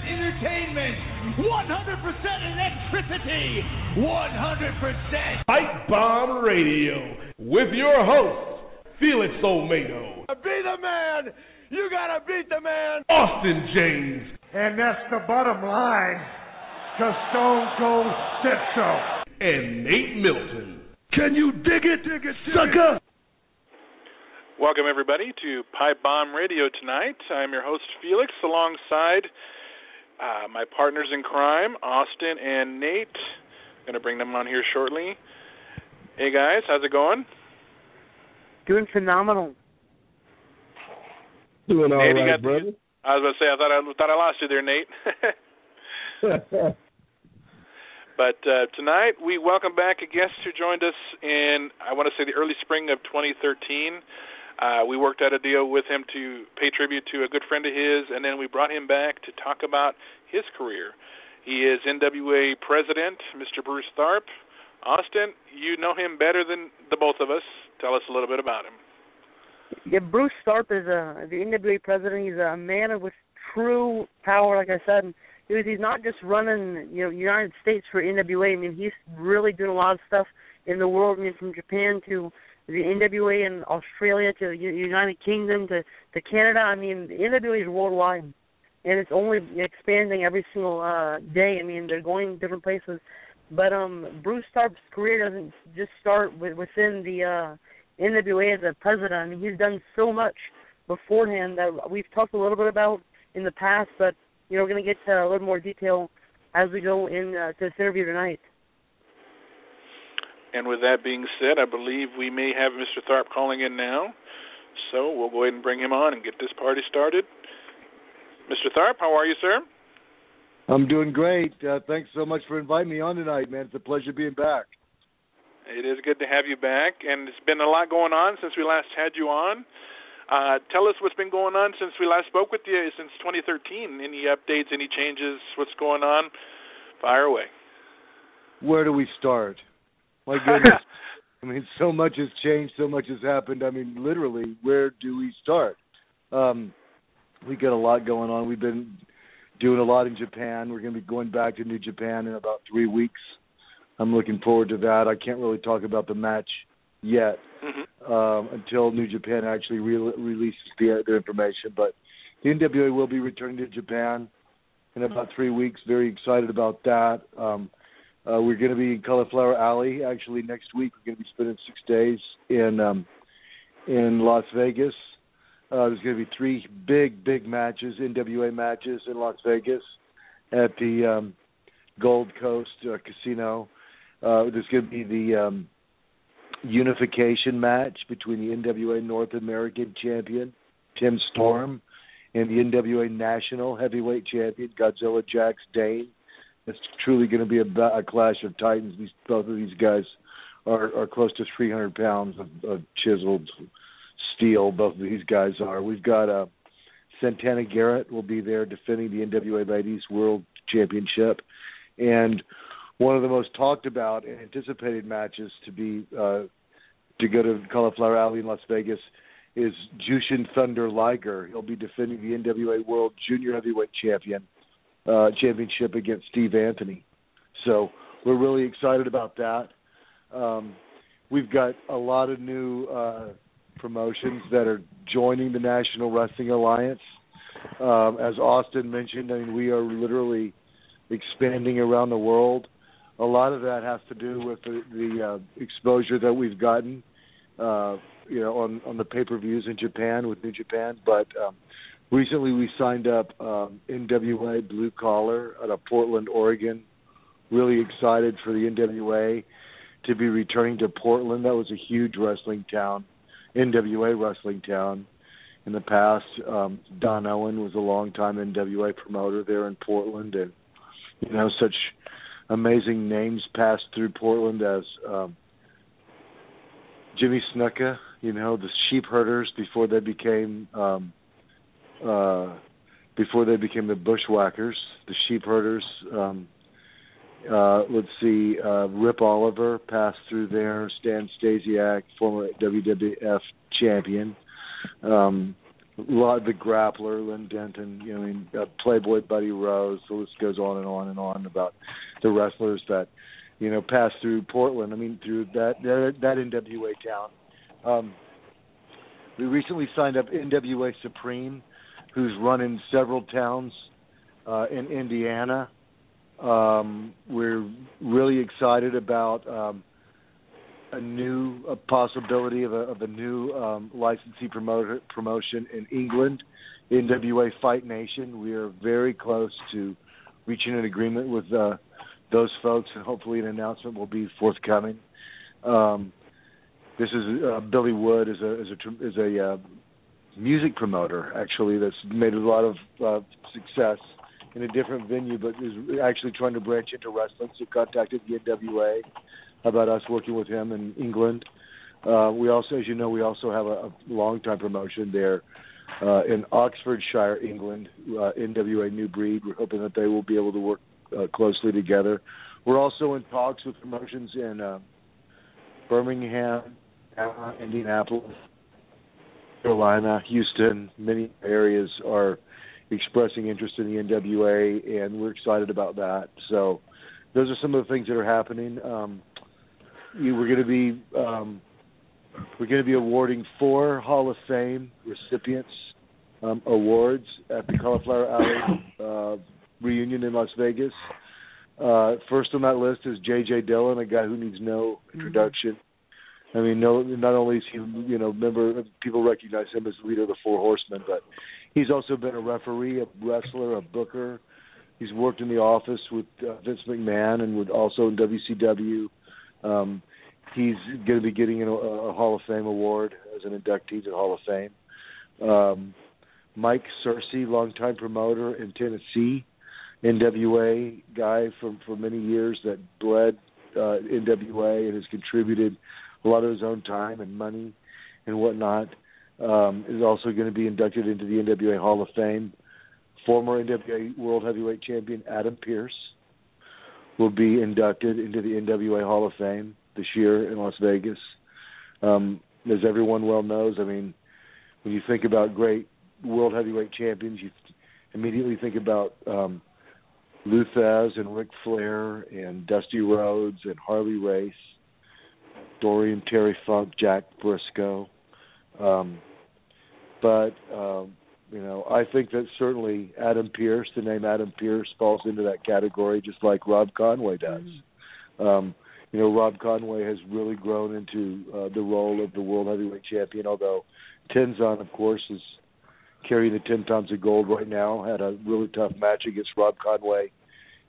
entertainment, 100% electricity, 100% Pipebomb Radio with your host, Felix Olmedo. Be the man! You gotta beat the man! Austin James. And that's the bottom line, 'cause Stone Cold said so. And Nate Milton. Can you dig it, sucker? Welcome, everybody, to Pipebomb Radio tonight. I'm your host, Felix, alongside my partners in crime, Austin and Nate. I'm going to bring them on here shortly. Hey, guys, how's it going? Doing phenomenal. Doing all Nate, right, brother. I was about to say, I thought I lost you there, Nate. But tonight, we welcome back a guest who joined us in, I want to say, the early spring of 2013. We worked out a deal with him to pay tribute to a good friend of his, and then we brought him back to talk about his career. He is NWA president, Mr. Bruce Tharpe. Austin, you know him better than the both of us. Tell us a little bit about him. Yeah, Bruce Tharpe is the NWA president. He's a man with true power, like I said. He's not just running, United States for NWA. I mean, he's really doing a lot of stuff in the world. I mean, from Japan to the NWA in Australia to the United Kingdom to Canada. I mean, the NWA is worldwide, and it's only expanding every single day. I mean, they're going different places. But Bruce Tharpe's career doesn't just start within the NWA as a president. I mean, he's done so much beforehand that we've talked a little bit about in the past, but we're going to get to a little more detail as we go into this interview tonight. And with that being said, I believe we may have Mr. Tharpe calling in now. So we'll go ahead and bring him on and get this party started. Mr. Tharpe, how are you, sir? I'm doing great. Thanks so much for inviting me on tonight, man. It's a pleasure being back. It is good to have you back, and it's been a lot going on since we last had you on. Tell us what's been going on since we last spoke with you since 2013. Any updates, any changes, what's going on? Fire away. Where do we start? My goodness. I mean, so much has changed, so much has happened. I mean, literally, where do we start? We got a lot going on. We've been doing a lot in Japan. We're going to be going back to New Japan in about 3 weeks. I'm looking forward to that. I can't really talk about the match yet until New Japan actually releases their information. But the NWA will be returning to Japan in about 3 weeks. Very excited about that. We're going to be in Cauliflower Alley actually next week. We're going to be spending 6 days in Las Vegas. There's going to be 3 big matches, NWA matches in Las Vegas at the Gold Coast Casino. There's going to be the unification match between the NWA North American champion, Tim Storm, and the NWA National Heavyweight Champion, Godzilla Jax Dane. It's truly going to be a clash of titans. Both of these guys are close to 300 pounds of chiseled steel. Both of these guys are. We've got Santana Garrett will be there defending the NWA Ladies World Championship. And one of the most talked about and anticipated matches to go to Cauliflower Alley in Las Vegas is Jushin Thunder Liger. He'll be defending the NWA World Junior Heavyweight Championship against Steve Anthony. So we're really excited about that. We've got a lot of new promotions that are joining the National Wrestling Alliance. As Austin mentioned, I mean, we are literally expanding around the world. A lot of that has to do with the exposure that we've gotten, on the pay-per-views in Japan with New Japan. But recently we signed up NWA Blue Collar out of Portland, Oregon. Really excited for the NWA to be returning to Portland. That was a huge wrestling town, NWA wrestling town. In the past, Don Owen was a long-time NWA promoter there in Portland, and such amazing names passed through Portland as Jimmy Snuka, the Sheep Herders before they became the Bushwhackers, the Sheep Herders. Rip Oliver passed through there. Stan Stasiak, former WWF champion. a lot of the grappler, Lynn Denton, Playboy Buddy Rose. The list goes on and on and on about the wrestlers that, passed through Portland. Through that NWA town. We recently signed up NWA Supreme, who's running several towns in Indiana. We're really excited about a possibility of a new licensee promotion in England, NWA Fight Nation. We are very close to reaching an agreement with those folks, and hopefully an announcement will be forthcoming. This is Billy Wood is a music promoter, actually, that's made a lot of success in a different venue, but is actually trying to branch into wrestling. So contacted the NWA about us working with him in England. We also, as you know, we also have a long-time promotion there in Oxfordshire, England, NWA New Breed. We're hoping that they will be able to work closely together. We're also in talks with promotions in Birmingham, Indianapolis, Carolina, Houston. Many areas are expressing interest in the NWA, and we're excited about that. So those are some of the things that are happening. We're going to be awarding 4 Hall of Fame recipients awards at the Cauliflower Alley reunion in Las Vegas. First on that list is J.J. Dillon, a guy who needs no introduction. Not only is he, member, people recognize him as the leader of the Four Horsemen, but he's also been a referee, a wrestler, a booker. He's worked in the office with Vince McMahon and also in WCW. He's going to be getting a Hall of Fame award as an inductee to the Hall of Fame. Mike Searcy, longtime promoter in Tennessee, NWA guy for many years that bled NWA and has contributed a lot of his own time and money and whatnot, is also going to be inducted into the NWA Hall of Fame. Former NWA World Heavyweight Champion Adam Pearce will be inducted into the NWA Hall of Fame this year in Las Vegas. As everyone well knows, when you think about great World Heavyweight Champions, you immediately think about Lou Thesz and Ric Flair and Dusty Rhodes and Harley Race, Dorian Terry Funk, Jack Briscoe. I think that certainly Adam Pearce, the name Adam Pearce, falls into that category just like Rob Conway does. Rob Conway has really grown into the role of the World Heavyweight Champion, although Tenzan, of course, is carrying the 10 pounds of gold right now. Had a really tough match against Rob Conway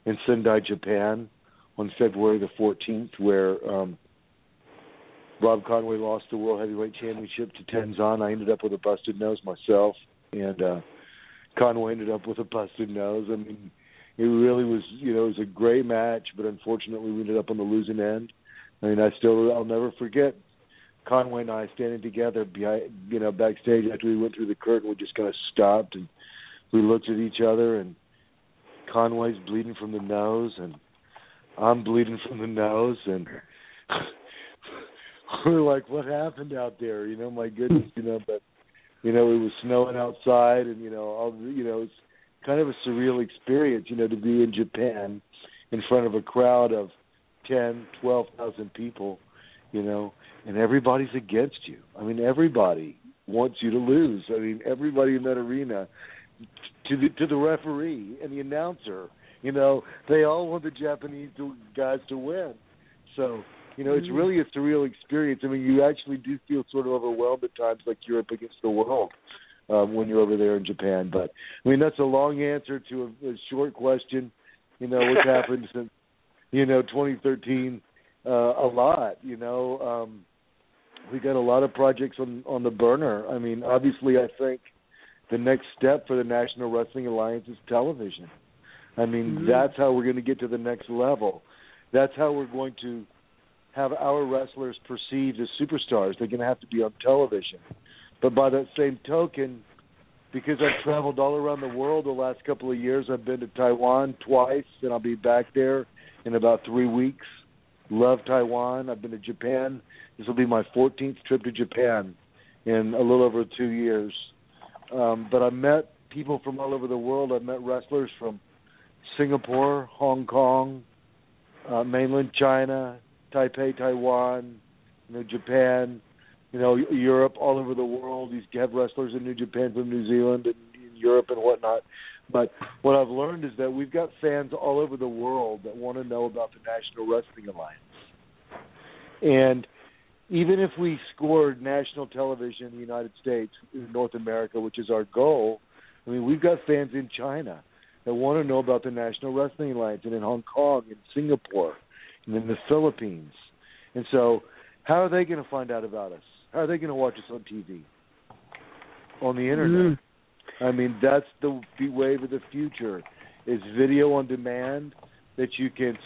in Sendai, Japan on February the 14th, where Rob Conway lost the World Heavyweight Championship to Tenzan. I ended up with a busted nose myself, and Conway ended up with a busted nose. It really was, it was a great match, but unfortunately we ended up on the losing end. I'll never forget Conway and I standing together behind, backstage after we went through the curtain. We just kind of stopped and we looked at each other, and Conway's bleeding from the nose, and I'm bleeding from the nose, and we're like, what happened out there? My goodness, but it was snowing outside, and it's kind of a surreal experience, to be in Japan in front of a crowd of 10, 12,000 people, and everybody's against you. Everybody wants you to lose. Everybody in that arena, to the referee and the announcer, they all want the Japanese guys to win. So, it's really a surreal experience. You actually do feel sort of overwhelmed at times, like you're up against the world when you're over there in Japan. But, that's a long answer to a short question. What's happened since, 2013, a lot. We got a lot of projects on the burner. Obviously, I think the next step for the National Wrestling Alliance is television. That's how we're going to get to the next level. That's how we're going to have our wrestlers perceived as superstars. They're going to have to be on television. But by that same token, because I've traveled all around the world the last couple of years, I've been to Taiwan twice, and I'll be back there in about 3 weeks. Love Taiwan. I've been to Japan. This will be my 14th trip to Japan in a little over 2 years. But I met people from all over the world. I met wrestlers from Singapore, Hong Kong, mainland China, Taipei, Taiwan, Japan, Europe, all over the world. You have wrestlers in New Japan from New Zealand and in Europe and whatnot. But what I've learned is that we've got fans all over the world that want to know about the National Wrestling Alliance. And even if we scored national television in the United States, in North America, which is our goal, I mean, we've got fans in China that want to know about the National Wrestling Alliance, and in Hong Kong, and Singapore, and in the Philippines. And so how are they going to find out about us? How are they going to watch us on TV? On the Internet. I mean, that's the wave of the future, is video on demand that you can,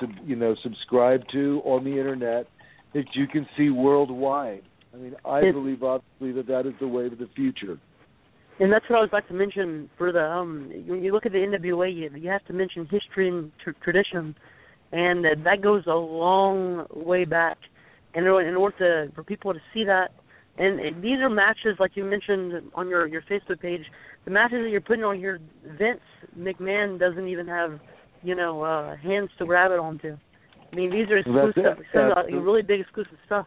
subscribe to on the Internet that you can see worldwide. I mean, I believe, obviously, that is the wave of the future. And that's what I was about to mention. For the when you look at the NWA, you have to mention history and tradition, and that goes a long way back. And in order for people to see that, and these are matches, like you mentioned on your Facebook page, the matches that you're putting on here, Vince McMahon doesn't even have, hands to grab it onto. I mean, these are exclusive, really big exclusive stuff.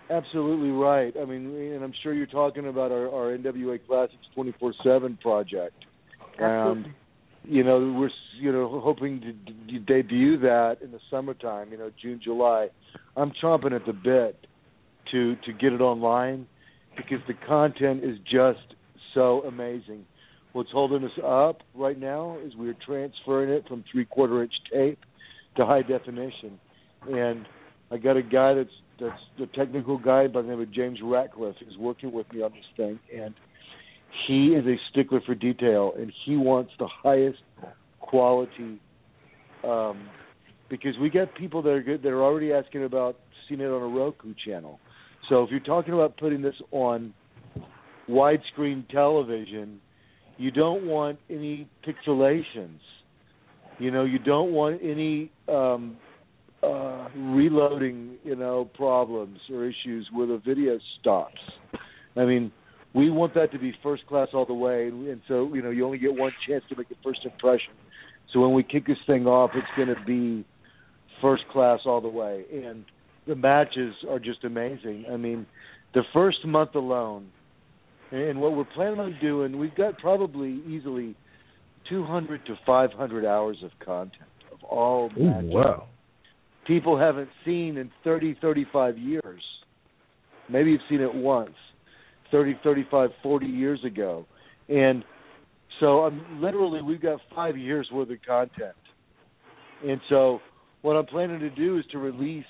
Absolutely right. I mean, and I'm sure you're talking about our NWA Classics 24/7 project. Absolutely. We're hoping to debut that in the summertime. June, July. I'm chomping at the bit to get it online because the content is just so amazing. What's holding us up right now is we're transferring it from 3/4-inch tape to high definition, and I got a guy that's the technical guy by the name of James Ratcliffe who's working with me on this thing, and he is a stickler for detail, and he wants the highest quality because we got people that are good that are already asking about seeing it on a Roku channel. So if you're talking about putting this on widescreen television, you don't want any pixelations. You don't want any reloading, problems or issues where the video stops. I mean, we want that to be first class all the way, and so, you only get one chance to make a first impression. So when we kick this thing off, it's going to be first class all the way. And the matches are just amazing. I mean, the first month alone, and what we're planning on doing, we've got probably easily 200 to 500 hours of content of all matches. Wow. People haven't seen in 30, 35 years. Maybe you've seen it once, 30, 35, 40 years ago. And so literally we've got 5 years worth of content. And so what I'm planning to do is to release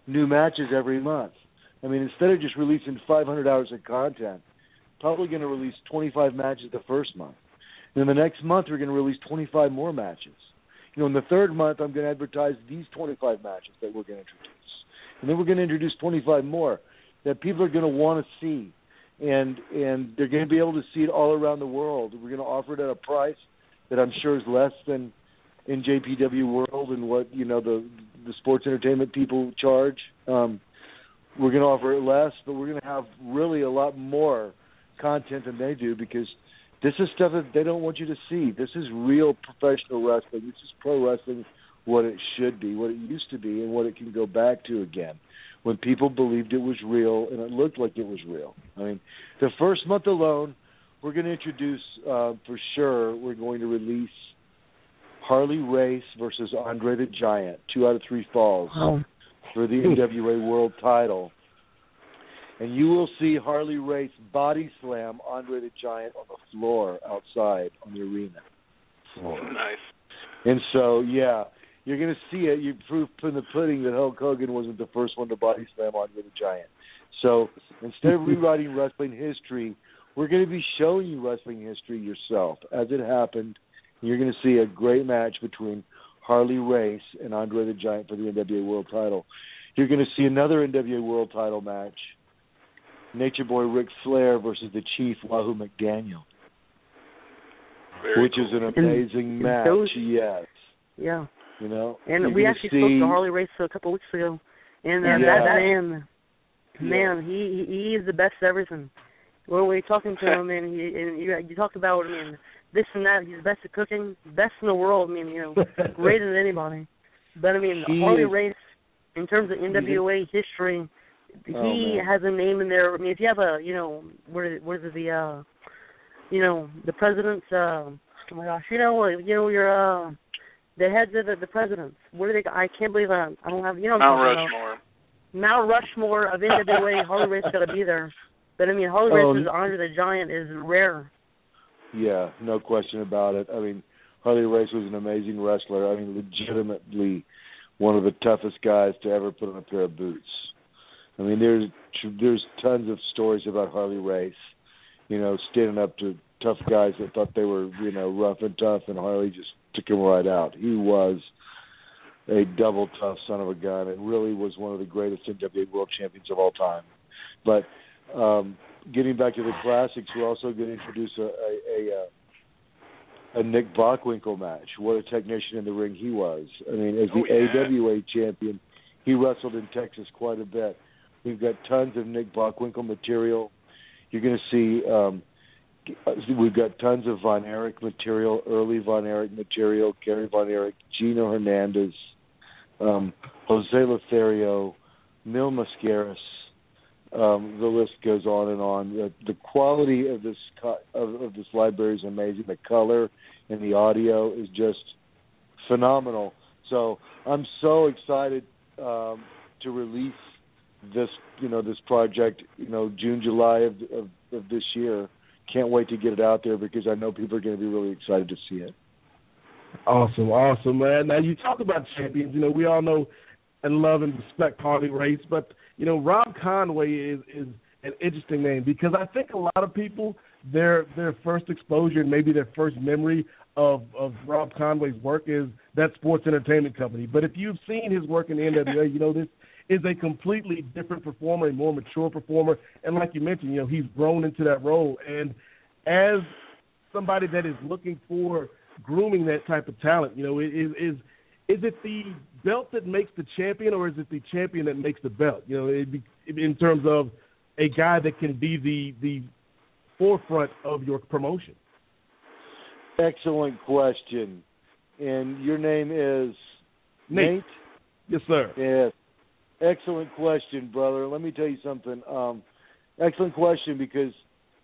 new matches every month. I mean, instead of just releasing 500 hours of content, probably going to release 25 matches the first month. And then the next month we're going to release 25 more matches. In the third month, I'm going to advertise these 25 matches that we're going to introduce. And then we're going to introduce 25 more that people are going to want to see. And they're going to be able to see it all around the world. We're going to offer it at a price that I'm sure is less than in JPW World and what, the sports entertainment people charge. We're going to offer it less, but we're going to have really a lot more content than they do because this is stuff that they don't want you to see. This is real professional wrestling. This is pro wrestling, what it should be, what it used to be, and what it can go back to again when people believed it was real and it looked like it was real. I mean, the first month alone, we're going to introduce, for sure, we're going to release Harley Race versus Andre the Giant, 2 out of 3 falls for the NWA World title. And you will see Harley Race body slam Andre the Giant on the floor outside on the arena floor. Nice. And so, yeah, you're going to see it. You proof in the pudding that Hulk Hogan wasn't the first one to body slam Andre the Giant. So instead of rewriting wrestling history, we're going to be showing you wrestling history yourself as it happened. You're going to see a great match between Harley Race and Andre the Giant for the NWA World title. You're going to see another NWA World title match, Nature Boy Ric Flair versus the Chief Wahoo McDaniel, which is an amazing match. Yes. Yeah. And we actually spoke to Harley Race a couple of weeks ago, and that man, he is the best at everything. when we're talking to him, and you talk about, I mean, this and that, he's best at cooking, best in the world, I mean, you know, greater than anybody. But, I mean, Harley Race, in terms of NWA history, he has a name in there. I mean, if you have a, you know, what is it, the, you know, the president's, oh my gosh, you know, your, the heads of the presidents. What do they? I can't believe I don't have. You know, Mount Rushmore. Mount Rushmore of NWA. Harley Race got to be there. But I mean, Harley Race's Andre the Giant is rare. Yeah, no question about it. I mean, Harley Race was an amazing wrestler. I mean, legitimately one of the toughest guys to ever put on a pair of boots. I mean, there's tons of stories about Harley Race. You know, standing up to tough guys that thought they were, you know, rough and tough, and Harley just took him right out. He was a double tough son of a gun and really was one of the greatest NWA World Champions of all time. But getting back to the classics, we're also going to introduce a Nick Bockwinkel match. What a technician in the ring he was. I mean, as the AWA champion, he wrestled in Texas quite a bit. We've got tons of Nick Bockwinkel material. You're going to see we've got tons of Von Erich material, early Von Erich material, Gary Von Erich, Gino Hernandez, Jose Lothario, Mil Mascaras. The list goes on and on. The quality of this library is amazing. The color and the audio is just phenomenal. So I'm so excited to release this project, June, July of this year. Can't wait to get it out there because I know people are going to be really excited to see it. Awesome, man. Now, you talk about champions. We all know and love and respect Harley Race, but, Rob Conway is an interesting name because I think a lot of people, their first exposure and maybe their first memory of Rob Conway's work is that sports entertainment company. But if you've seen his work in the NWA, this is a completely different performer, a more mature performer. And like you mentioned, he's grown into that role. And as somebody that is looking for grooming that type of talent, is it the belt that makes the champion or is it the champion that makes the belt? In terms of a guy that can be the forefront of your promotion. Excellent question. And your name is Nate? Yes, sir. Yes. Excellent question, brother. Let me tell you something. Excellent question because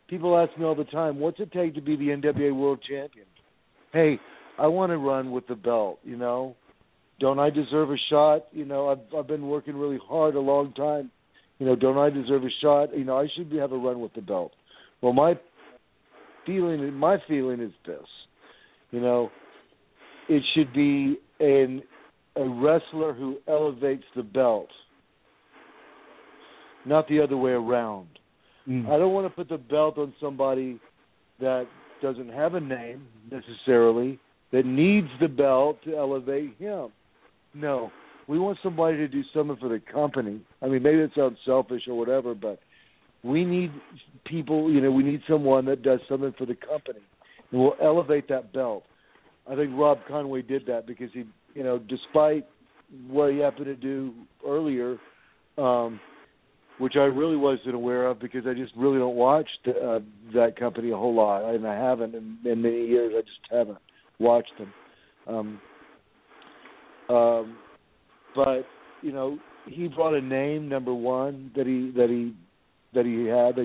people ask me all the time, what's it take to be the NWA World Champion? Hey, I want to run with the belt, Don't I deserve a shot? I've been working really hard a long time. Don't I deserve a shot? I should have a run with the belt. Well, my feeling is this. It should be a wrestler who elevates the belt, not the other way around. I don't want to put the belt on somebody that doesn't have a name necessarily, that needs the belt to elevate him. No, we want somebody to do something for the company. I mean, maybe it sounds selfish or whatever, but we need people, we need someone that does something for the company and will elevate that belt. I think Rob Conway did that because he, despite what he happened to do earlier, which I really wasn't aware of because I just really don't watch that company a whole lot, and I haven't in many years. I just haven't watched them. But he brought a name, number one, that he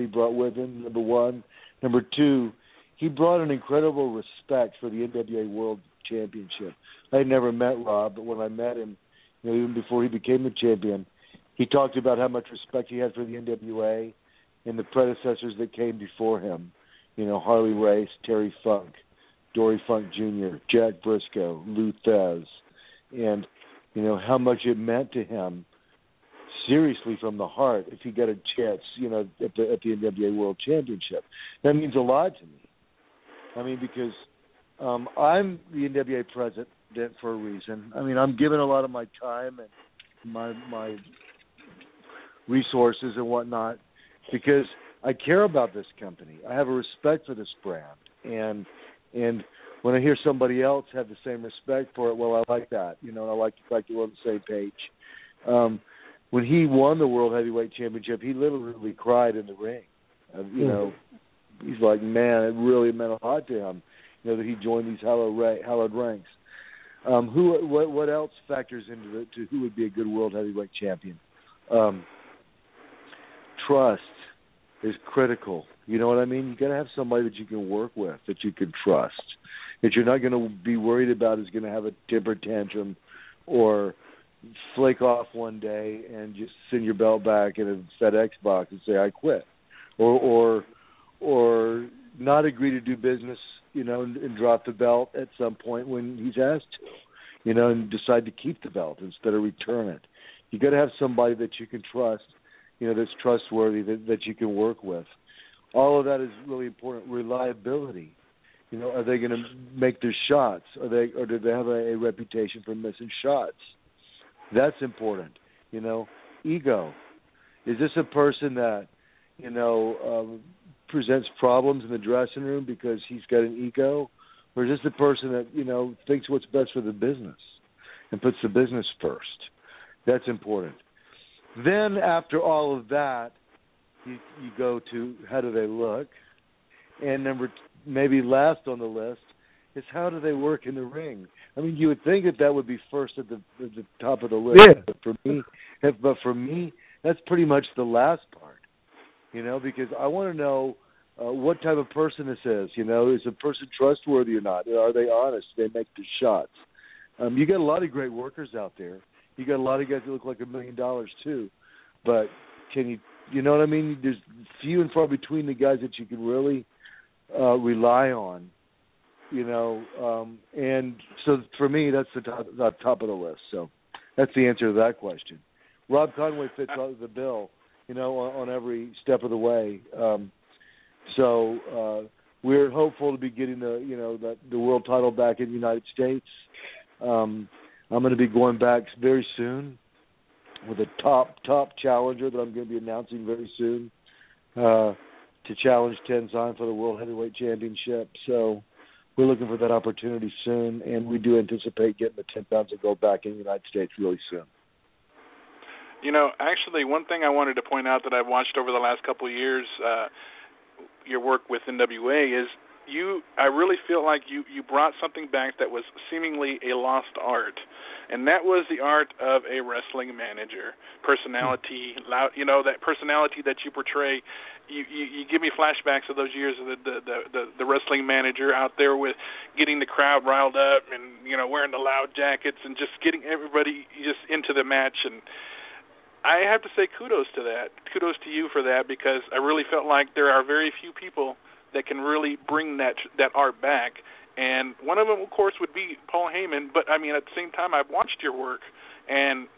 brought with him. Number one, number two, he brought an incredible respect for the NWA World Championship. I had never met Rob, but when I met him, even before he became the champion, he talked about how much respect he had for the NWA and the predecessors that came before him. Harley Race, Terry Funk, Dory Funk Jr., Jack Briscoe, Lou Thez, and how much it meant to him, seriously from the heart, if he got a chance, at the NWA World Championship. That means a lot to me. I mean, because I'm the NWA president for a reason. I mean, I'm giving a lot of my time and my resources and whatnot because I care about this company. I have a respect for this brand, and when I hear somebody else have the same respect for it, well, I like that. I like that we're on the same page. When he won the World Heavyweight Championship, he literally cried in the ring. he's like, man, it really meant a lot to him, that he joined these hallowed ranks. What else factors into to who would be a good world heavyweight champion? Trust is critical. You know what I mean? You got to have somebody that you can work with, that you can trust, that you're not going to be worried about is going to have a temper tantrum or flake off one day and just send your belt back in a FedEx box and say I quit, or not agree to do business, and drop the belt at some point when he's asked to, and decide to keep the belt instead of return it. You got to have somebody that you can trust, that's trustworthy, that you can work with. All of that is really important. Reliability. Are they going to make their shots? Or do they have a reputation for missing shots? That's important. Ego. Is this a person that, presents problems in the dressing room because he's got an ego? Or is this the person that, thinks what's best for the business and puts the business first? That's important. Then after all of that, you go to how do they look? And maybe last on the list is how do they work in the ring? I mean, you would think that would be first at the top of the list. Yeah. But for me, that's pretty much the last part, because I want to know what type of person this is. Is a person trustworthy or not? Are they honest? Do they make the shots? You got a lot of great workers out there. You got a lot of guys that look like $1 million too. But can you know what I mean? There's few and far between the guys that you can really rely on. And so for me, that's the top of the list. So that's the answer to that question. Rob Conway fits the bill, on every step of the way. So we're hopeful to be getting the world title back in the United States. I'm going to be going back very soon with a top challenger that I'm going to be announcing very soon to challenge Tenzan for the World Heavyweight Championship. So we're looking for that opportunity soon, and we do anticipate getting the 10 pounds of gold back in the United States really soon. Actually, one thing I wanted to point out that I've watched over the last couple of years, your work with NWA, is I really feel like you brought something back that was seemingly a lost art, and that was the art of a wrestling manager. Personality, loud, that personality that you portray. You give me flashbacks of those years of the wrestling manager out there with getting the crowd riled up and wearing the loud jackets and just getting everybody just into the match. And I have to say kudos to that. Kudos to you for that, because I really felt like there are very few people that can really bring that art back. And one of them, of course, would be Paul Heyman. But, I mean, at the same time, I've watched your work, and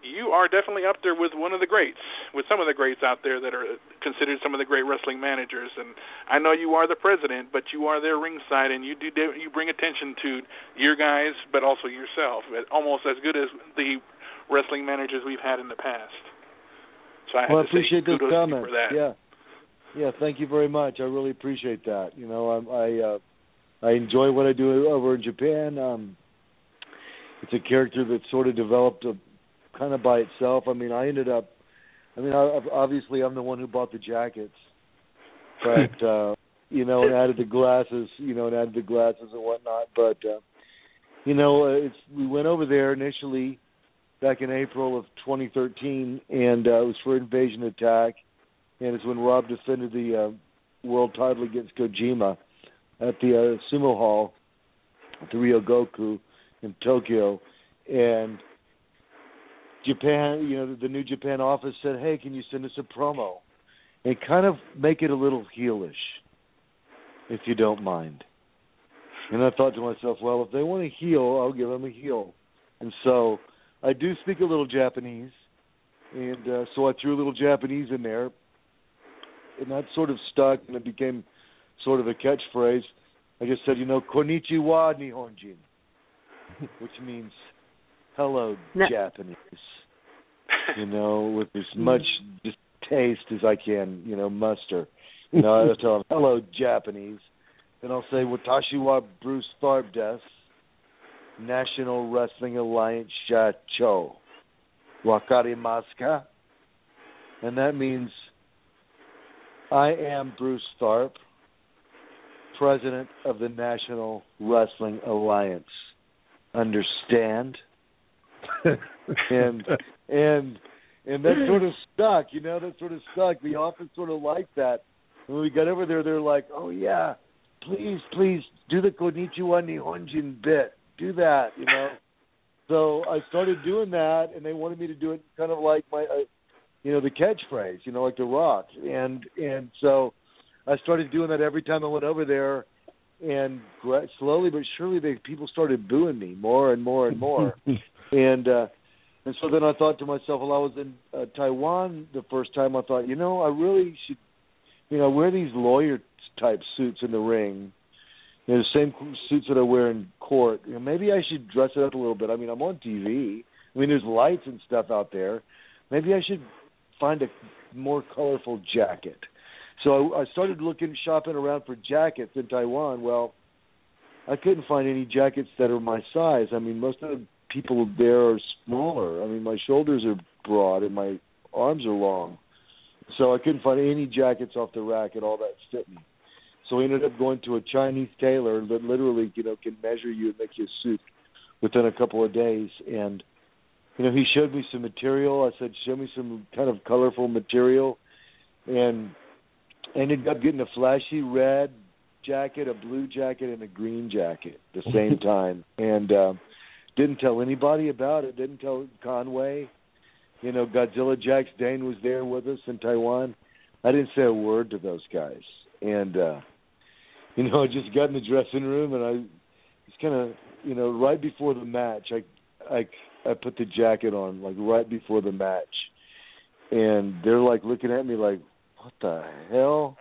you are definitely up there with one of the greats, with some of the greats out there that are considered some of the great wrestling managers. And I know you are the president, but you are there ringside, and you bring attention to your guys, but also yourself, almost as good as the wrestling managers we've had in the past. So I appreciate those comments. For that. Yeah, thank you very much. I really appreciate that. I enjoy what I do over in Japan. It's a character that sort of developed kind of by itself. Obviously I'm the one who bought the jackets, but and added the glasses, and whatnot. But we went over there initially back in April of 2013, and it was for Invasion Attack. And it's when Rob defended the world title against Kojima at the Sumo Hall at the Ryogoku in Tokyo. And Japan, the New Japan office said, hey, can you send us a promo? And kind of make it a little heelish, if you don't mind. And I thought to myself, well, if they want a heel, I'll give them a heel. And so I do speak a little Japanese. And so I threw a little Japanese in there. And that sort of stuck, and it became sort of a catchphrase. I just said, konnichiwa Nihonjin, which means hello, Japanese. With as much taste as I can, muster. I'll tell them, hello, Japanese. Then I'll say, watashi wa Bruce Tharpe desu, National Wrestling Alliance Shacho. Wakarimasu ka? And that means, I am Bruce Tharpe, president of the National Wrestling Alliance. Understand? and that sort of stuck, The office sort of liked that. When we got over there, they're like, "Oh yeah, please do the Konnichiwa Nihonjin bit. Do that, So I started doing that, and they wanted me to do it kind of like my, the catchphrase, like The Rock, and so I started doing that every time I went over there, and slowly but surely, people started booing me more and more and more, and so then I thought to myself, while I was in Taiwan the first time, I thought, I really should, wear these lawyer type suits in the ring. The same suits that I wear in court. Maybe I should dress it up a little bit. I mean, I'm on TV. There's lights and stuff out there. Maybe I should find a more colorful jacket. So I started shopping around for jackets in Taiwan. Well, I couldn't find any jackets that are my size. Most of the people there are smaller. My shoulders are broad and my arms are long. So I couldn't find any jackets off the rack at all that fit me. So I ended up going to a Chinese tailor that literally, can measure you and make you a suit within a couple of days. And, he showed me some material. I said, show me some kind of colorful material. And I ended up getting a flashy red jacket, a blue jacket, and a green jacket at the same time. And didn't tell anybody about it. Didn't tell Conway. Godzilla Jax Dane was there with us in Taiwan. I didn't say a word to those guys. And, I just got in the dressing room, and I was kind of, right before the match, I put the jacket on, right before the match. And they're, looking at me like, what the hell?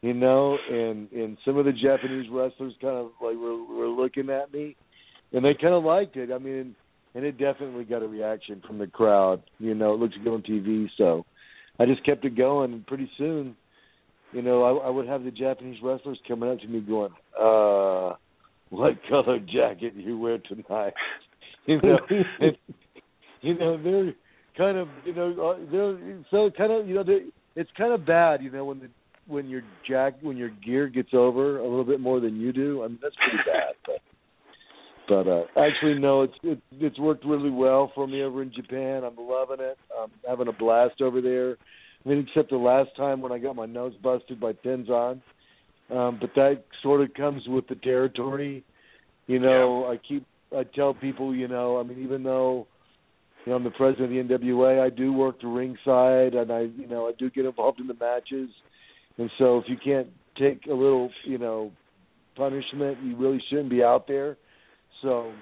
And some of the Japanese wrestlers kind of, were looking at me. And they kind of liked it. And it definitely got a reaction from the crowd. It looks good on TV, so I just kept it going, and pretty soon, I would have the Japanese wrestlers coming up to me going, what color jacket you wear tonight? They're kind of, they're so kind of, it's kind of bad, when your gear gets over a little bit more than you do. That's pretty bad, but actually, no, it's worked really well for me over in Japan. I'm loving it. I'm having a blast over there. Except the last time when I got my nose busted by Tenzan. But that sort of comes with the territory. I tell people, even though I'm the president of the NWA, I do work the ringside, and I do get involved in the matches. And so if you can't take a little, punishment, you really shouldn't be out there. So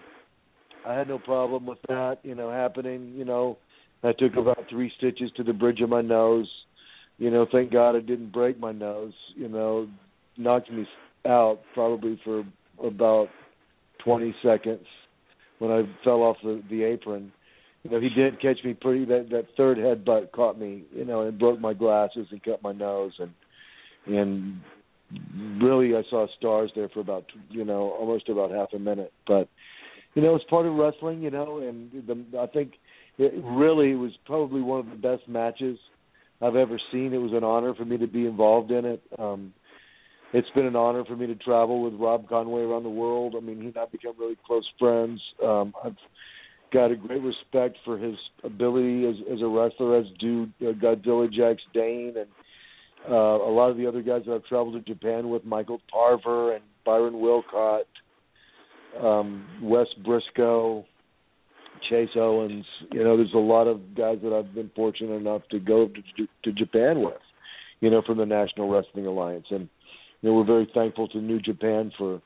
I had no problem with that, happening. I took about 3 stitches to the bridge of my nose. Thank God I didn't break my nose. Knocked me out probably for about 20 seconds when I fell off the apron. He did catch me pretty. That third headbutt caught me, and broke my glasses and cut my nose, and really I saw stars there for about, almost about half a minute. But it's part of wrestling, and I think. It really was probably one of the best matches I've ever seen. It was an honor for me to be involved in it. It's been an honor for me to travel with Rob Conway around the world. He and I become really close friends. I've got a great respect for his ability as a wrestler, as do Godzilla Jax Dane and a lot of the other guys that I've traveled to Japan with, Michael Tarver and Byron Wilcott, Wes Briscoe, Chase Owens. There's a lot of guys that I've been fortunate enough to go to Japan with, from the National Wrestling Alliance. And, we're very thankful to New Japan for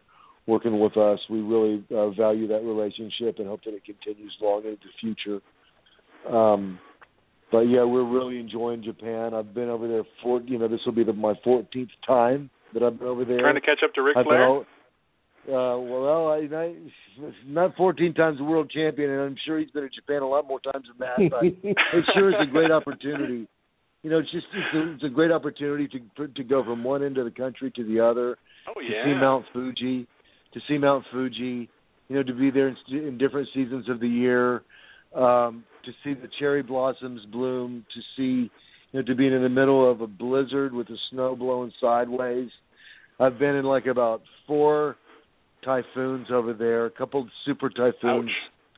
working with us. We really value that relationship and hope that it continues long into the future. But, yeah, we're really enjoying Japan. I've been over there this will be my 14th time that I've been over there. Trying to catch up to Ric Flair? I not 14 times the world champion, and I'm sure he's been in Japan a lot more times than that. But it sure is a great opportunity. It's a great opportunity to go from one end of the country to the other. Oh yeah. To see Mount Fuji. To be there in different seasons of the year. To see the cherry blossoms bloom. To see, to being in the middle of a blizzard with the snow blowing sideways. I've been in like about 4 typhoons over there, a couple super typhoons.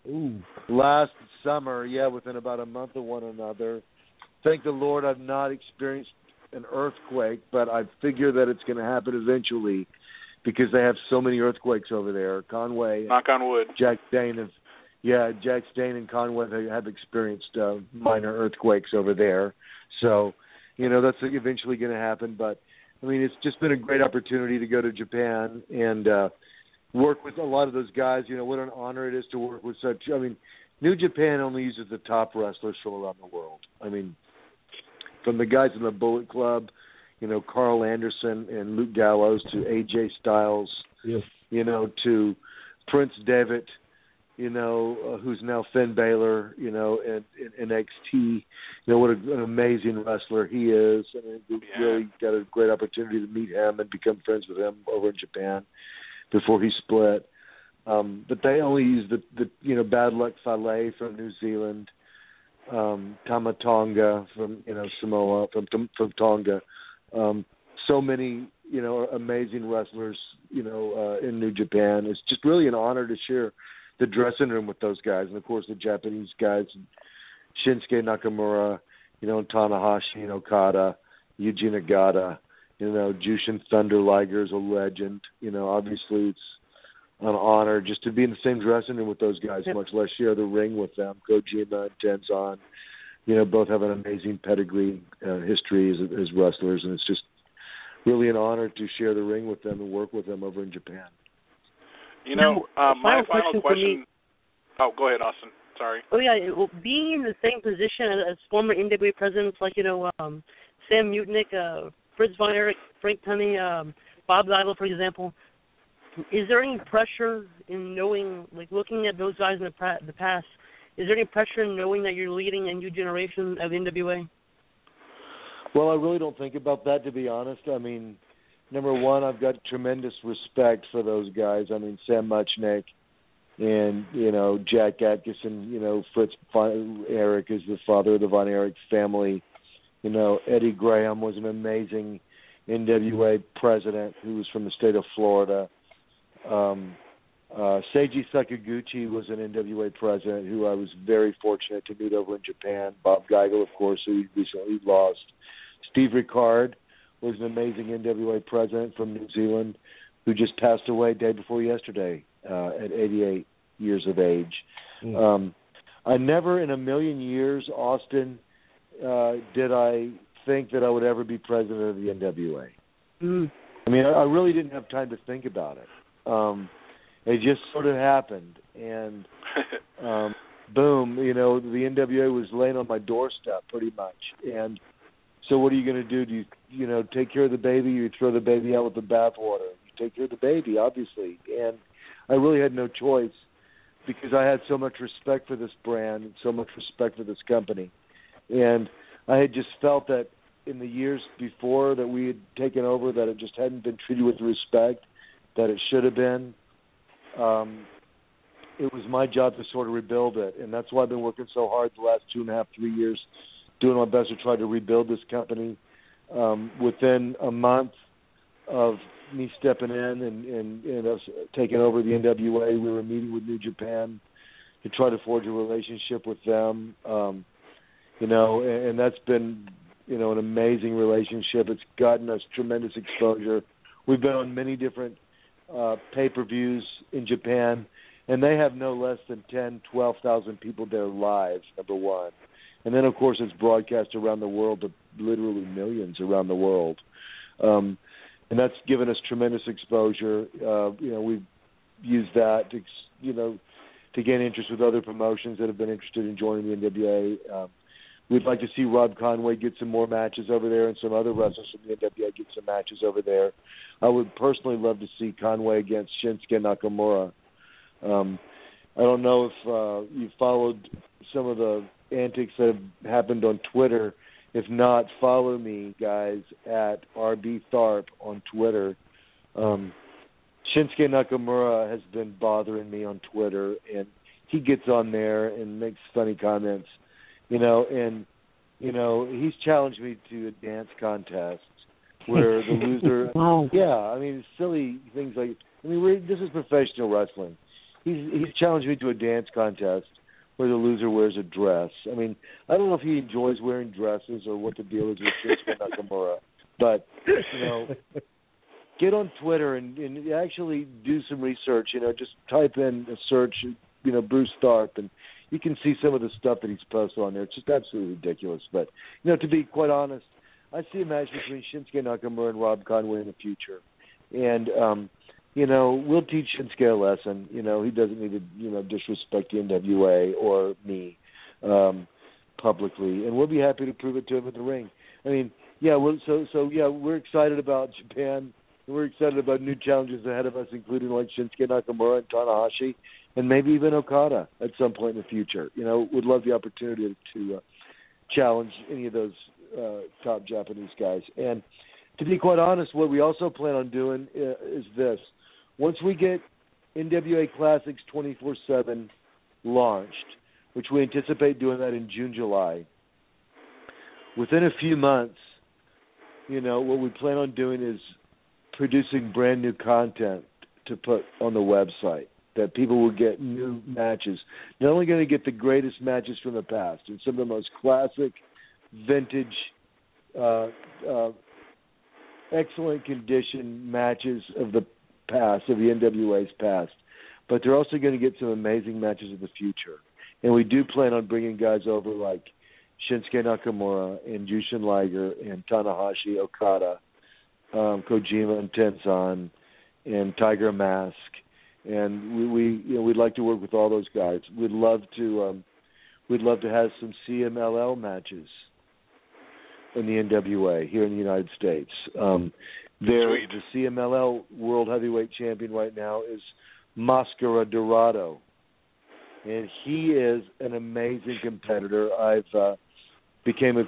Ooh. Last summer, within about a month of one another. Thank the Lord I've not experienced an earthquake, but I figure that it's going to happen eventually because they have so many earthquakes over there. Conway, knock on wood. Jack Stain and Conway, they have experienced minor earthquakes over there. So, that's eventually going to happen. But, I mean, it's just been a great opportunity to go to Japan and work with a lot of those guys. What an honor it is to work with such, New Japan only uses the top wrestlers from around the world. I mean, from the guys in the Bullet Club, Carl Anderson and Luke Gallows, to AJ Styles, yes. To Prince Devitt, who's now Finn Balor, in NXT. What an amazing wrestler he is. I mean, we really got a great opportunity to meet him and become friends with him over in Japan before he split. But they only use the Bad Luck Fale from New Zealand, Tama Tonga from Samoa, from Tonga. So many amazing wrestlers in New Japan. It's just really an honor to share the dressing room with those guys, and of course the Japanese guys, Shinsuke Nakamura, Tanahashi, Okada, Yuji Nagata, Jushin Thunder Liger is a legend. Obviously it's an honor just to be in the same dressing room with those guys, much less share the ring with them. Kojima and Tenzan, both have an amazing pedigree, history as wrestlers, and it's just really an honor to share the ring with them and work with them over in Japan. My final question. Oh, go ahead, Austin. Sorry. Oh yeah, well, being in the same position as former NWA presidents like Sam Mutnick, Fritz Von Erich, Frank Tunney, Bob Geigel, for example. Is there any pressure in knowing, looking at those guys in the past? Is there any pressure in knowing that you're leading a new generation of NWA? Well, I really don't think about that, to be honest. I mean, number one, I've got tremendous respect for those guys. I mean, Sam Muchnick and, Jack Atkinson, Fritz Von Erich is the father of the Von Erich family. Eddie Graham was an amazing NWA president who was from the state of Florida. Seiji Sakaguchi was an NWA president who I was very fortunate to meet over in Japan. Bob Geigel, of course, who he recently lost. Steve Ricard was an amazing NWA president from New Zealand who just passed away day before yesterday at 88 years of age. I never in a million years, Austin, did I think that I would ever be president of the NWA. I mean, I really didn't have time to think about it. It just sort of happened, and boom, the NWA was laying on my doorstep pretty much. And so what are you going to do? Do you, take care of the baby, or you throw the baby out with the bathwater? You take care of the baby, obviously. And I really had no choice because I had so much respect for this brand and so much respect for this company. And I had just felt that in the years before that we had taken over, that it just hadn't been treated with the respect that it should have been. It was my job to sort of rebuild it, and that's why I've been working so hard the last 2.5, 3 years, doing my best to try to rebuild this company. Within a month of me stepping in and us taking over the NWA, we were meeting with New Japan to try to forge a relationship with them. And that's been, an amazing relationship. It's gotten us tremendous exposure. We've been on many different pay-per-views in Japan, and they have no less than 10,000, 12,000 people there live, number one. And then, of course, it's broadcast around the world to literally millions around the world. And that's given us tremendous exposure. We've used that to gain interest with other promotions that have been interested in joining the NWA. We'd like to see Rob Conway get some more matches over there and some other wrestlers from the NWA get some matches over there. I would personally love to see Conway against Shinsuke Nakamura. I don't know if you followed some of the antics that have happened on Twitter. If not, follow me, guys, at RB Tharpe on Twitter. Shinsuke Nakamura has been bothering me on Twitter, and he gets on there and makes funny comments. And he's challenged me to a dance contest where the loser. Yeah, I mean, silly things like. I mean, this is professional wrestling. He's challenged me to a dance contest where the loser wears a dress. I mean, I don't know if he enjoys wearing dresses or what the deal is with Shinsuke Nakamura, but get on Twitter and actually do some research. Just type in a search, Bruce Tharpe, and you can see some of the stuff that he's posted on there. It's just absolutely ridiculous. But to be quite honest, I see a match between Shinsuke Nakamura and Rob Conway in the future, and we'll teach Shinsuke a lesson. He doesn't need to disrespect the NWA or me publicly, and we'll be happy to prove it to him in the ring. I mean, we're excited about Japan. We're excited about new challenges ahead of us, including like Shinsuke Nakamura and Tanahashi, and maybe even Okada at some point in the future. We'd love the opportunity to challenge any of those top Japanese guys. And to be quite honest, what we also plan on doing is this. Once we get NWA Classics 24/7 launched, which we anticipate doing that in June, July, within a few months, what we plan on doing is producing brand new content to put on the website that people will get new matches. Not only going to get the greatest matches from the past and some of the most classic, vintage, excellent condition matches of the past, of the NWA's past, but they're also going to get some amazing matches of the future. And we do plan on bringing guys over like Shinsuke Nakamura and Jushin Liger and Tanahashi, Okada, Kojima and Tenzan, and Tiger Mask, and we'd like to work with all those guys. We'd love to have some CMLL matches in the NWA here in the United States. The CMLL World Heavyweight Champion right now is Mascara Dorado, and he is an amazing competitor. I've become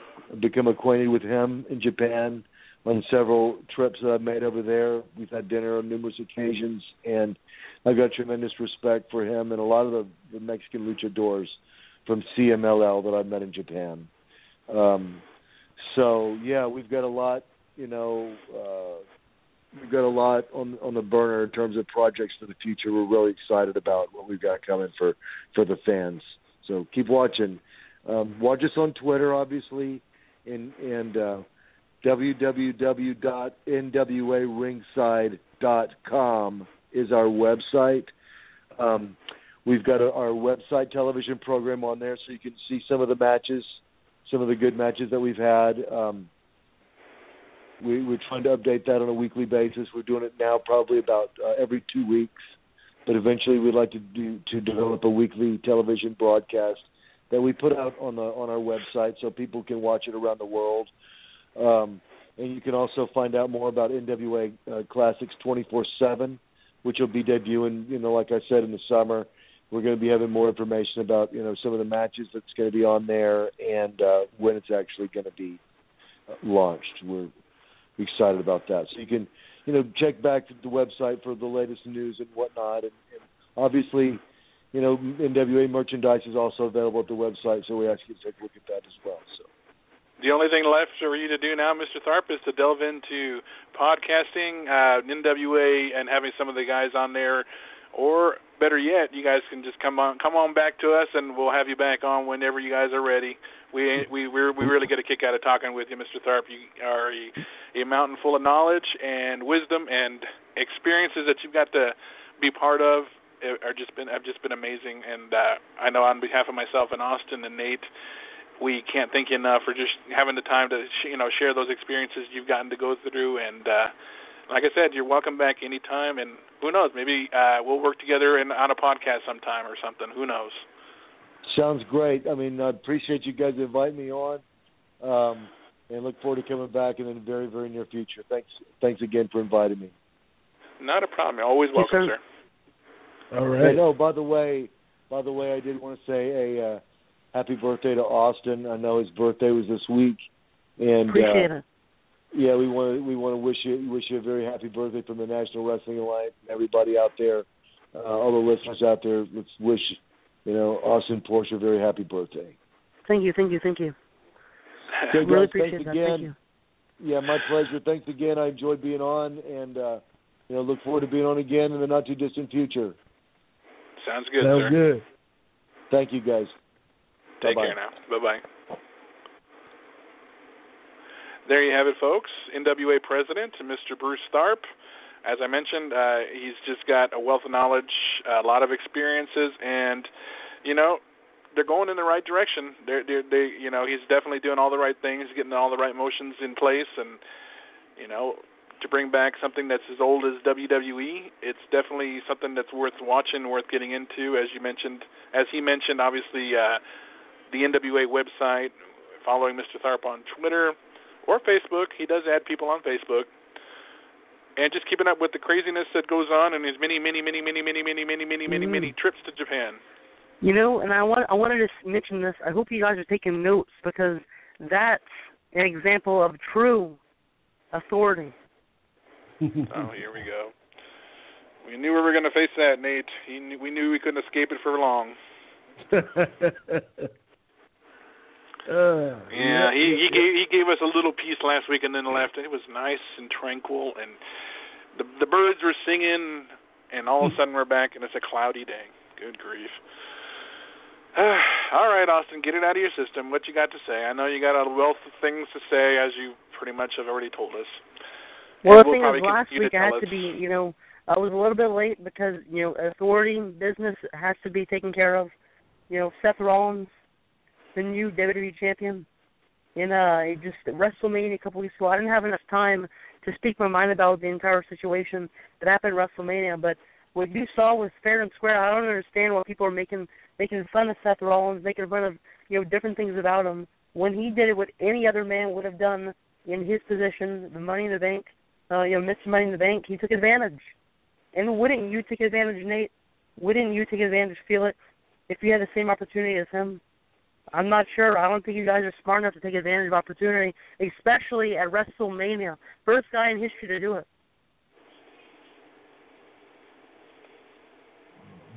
acquainted with him in Japan on several trips that I've made over there. We've had dinner on numerous occasions, and I've got tremendous respect for him and a lot of the Mexican luchadors from CMLL that I've met in Japan. We've got a lot, we've got a lot on the burner in terms of projects for the future. We're really excited about what we've got coming for the fans. So keep watching. Watch us on Twitter, obviously, and www.nwaringside.com is our website. We've got our website television program on there, so you can see some of the matches, some of the good matches that we've had. We're trying to update that on a weekly basis. We're doing it now probably about every 2 weeks, but eventually we'd like to develop a weekly television broadcast that we put out on our website so people can watch it around the world. And you can also find out more about NWA Classics 24/7, which will be debuting, like I said, in the summer. We're going to be having more information about, some of the matches that's going to be on there and when it's actually going to be launched. We're excited about that. So you can, check back to the website for the latest news and whatnot. And obviously, NWA merchandise is also available at the website, so we ask you to take a look at that as well. So. The only thing left for you to do now, Mr. Tharpe, is to delve into podcasting, NWA, and having some of the guys on there. Or better yet, you guys can just come on back to us, and we'll have you back on whenever you guys are ready. We really get a kick out of talking with you, Mr. Tharpe. You are a mountain full of knowledge and wisdom and experiences that you've got to be part of. Have just been amazing, and I know on behalf of myself and Austin and Nate, we can't thank you enough for just having the time to share those experiences you've gotten to go through. And like I said, you're welcome back anytime. And who knows, maybe we'll work together on a podcast sometime or something. Who knows? Sounds great. I mean, I appreciate you guys inviting me on, and look forward to coming back in the very, very near future. Thanks again for inviting me. Not a problem. You're always welcome, sir. All right. And, by the way, I did want to say a happy birthday to Austin. I know his birthday was this week, and appreciate it. Yeah, we want to wish you a very happy birthday from the National Wrestling Alliance and everybody out there, all the listeners out there. Let's wish Austin Porsche a very happy birthday. Thank you. Okay, guys, Really appreciate thanks that. again. Thank you. Yeah, my pleasure. Thanks again. I enjoyed being on, and look forward to being on again in the not too distant future. Sounds good, Sounds sir. good. Thank you, guys. Take Bye-bye. care now. Bye-bye. There you have it, folks. NWA President, Mr. Bruce Tharpe. As I mentioned, he's just got a wealth of knowledge, a lot of experiences, and, they're going in the right direction. He's definitely doing all the right things, getting all the right motions in place, and, to bring back something that's as old as WWE, it's definitely something that's worth watching, worth getting into. As he mentioned, obviously, the NWA website, following Mr. Tharpe on Twitter or Facebook. He does add people on Facebook. And just keeping up with the craziness that goes on and his many trips to Japan. And I wanted to mention this. I hope you guys are taking notes, because that's an example of true authority. Oh, here we go. We knew we were going to face that, Nate. We knew we couldn't escape it for long. He gave us a little piece last week and then left. It was nice and tranquil, and the birds were singing, and all of a sudden we're back, and it's a cloudy day. Good grief. All right, Austin, get it out of your system. What you got to say? I know you got a wealth of things to say, as you pretty much have already told us. Well, the thing is, last week I had to be, I was a little bit late because, authority business has to be taken care of. Seth Rollins, the new WWE champion, and WrestleMania a couple weeks ago. I didn't have enough time to speak my mind about the entire situation that happened at WrestleMania, but what you saw was fair and square. I don't understand why people are making fun of Seth Rollins, making fun of different things about him, when he did what any other man would have done in his position, the Money in the Bank, Mr. Money in the Bank. He took advantage. And wouldn't you take advantage, Nate? Wouldn't you take advantage, Felix, if you had the same opportunity as him? I'm not sure. I don't think you guys are smart enough to take advantage of opportunity, especially at WrestleMania. First guy in history to do it.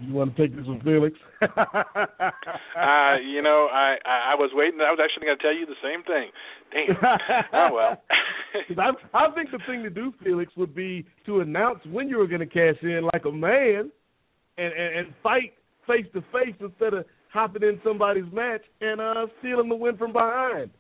You want to take this with Felix? I was waiting. I was actually going to tell you the same thing. Damn. Oh, well. I think the thing to do, Felix, would be to announce when you were going to cash in like a man and fight face to face instead of hopping in somebody's match and stealing the win from behind.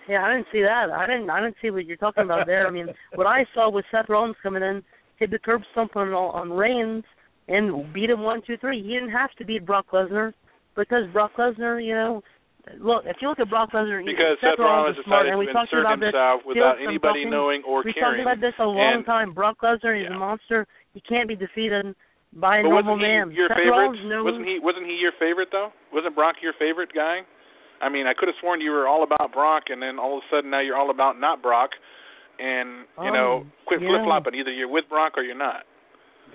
Yeah, I didn't see that. I didn't see what you're talking about there. I mean, what I saw was Seth Rollins coming in, hit the curb stomp on Reigns, and beat him 1, 2, 3. He didn't have to beat Brock Lesnar, because Brock Lesnar, look, if you look at Brock Lesnar, because Seth Rollins decided to insert himself without anybody knowing or caring. We talked about this a long time. Brock Lesnar is a monster. He can't be defeated by a normal man. Your favorite? Wasn't he your favorite though? Wasn't Brock your favorite guy? I mean, I could have sworn you were all about Brock, and then all of a sudden now you're all about not Brock, and quit flip-flopping. Either you're with Brock or you're not.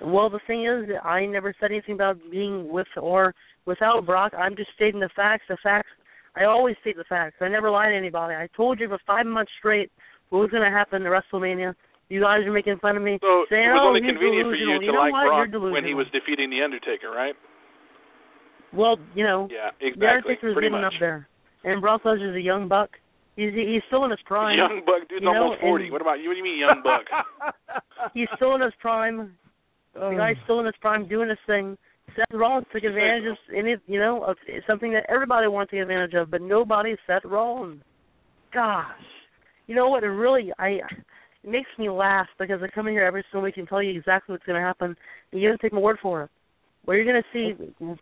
Well, the thing is, I never said anything about being with or without Brock. I'm just stating the facts. The facts. I always state the facts. I never lie to anybody. I told you for 5 months straight what was going to happen at WrestleMania. You guys are making fun of me. So saying, it was only convenient for you to like Brock when he was delusional. defeating The Undertaker, right? Well, Yeah, exactly. The Undertaker's pretty getting much. up there. And Brock Lesnar's a young buck. He's still in his prime. Young buck, dude's almost 40. What about you? What do you mean young buck? He's still in his prime. The guy's still in his prime doing his thing. Seth Rollins took advantage of something that everybody wants to take advantage of, but nobody Seth Rollins. Gosh. You know what? It makes me laugh, because I come in here every single week and tell you exactly what's going to happen, and you don't take my word for it. Well, you're going to see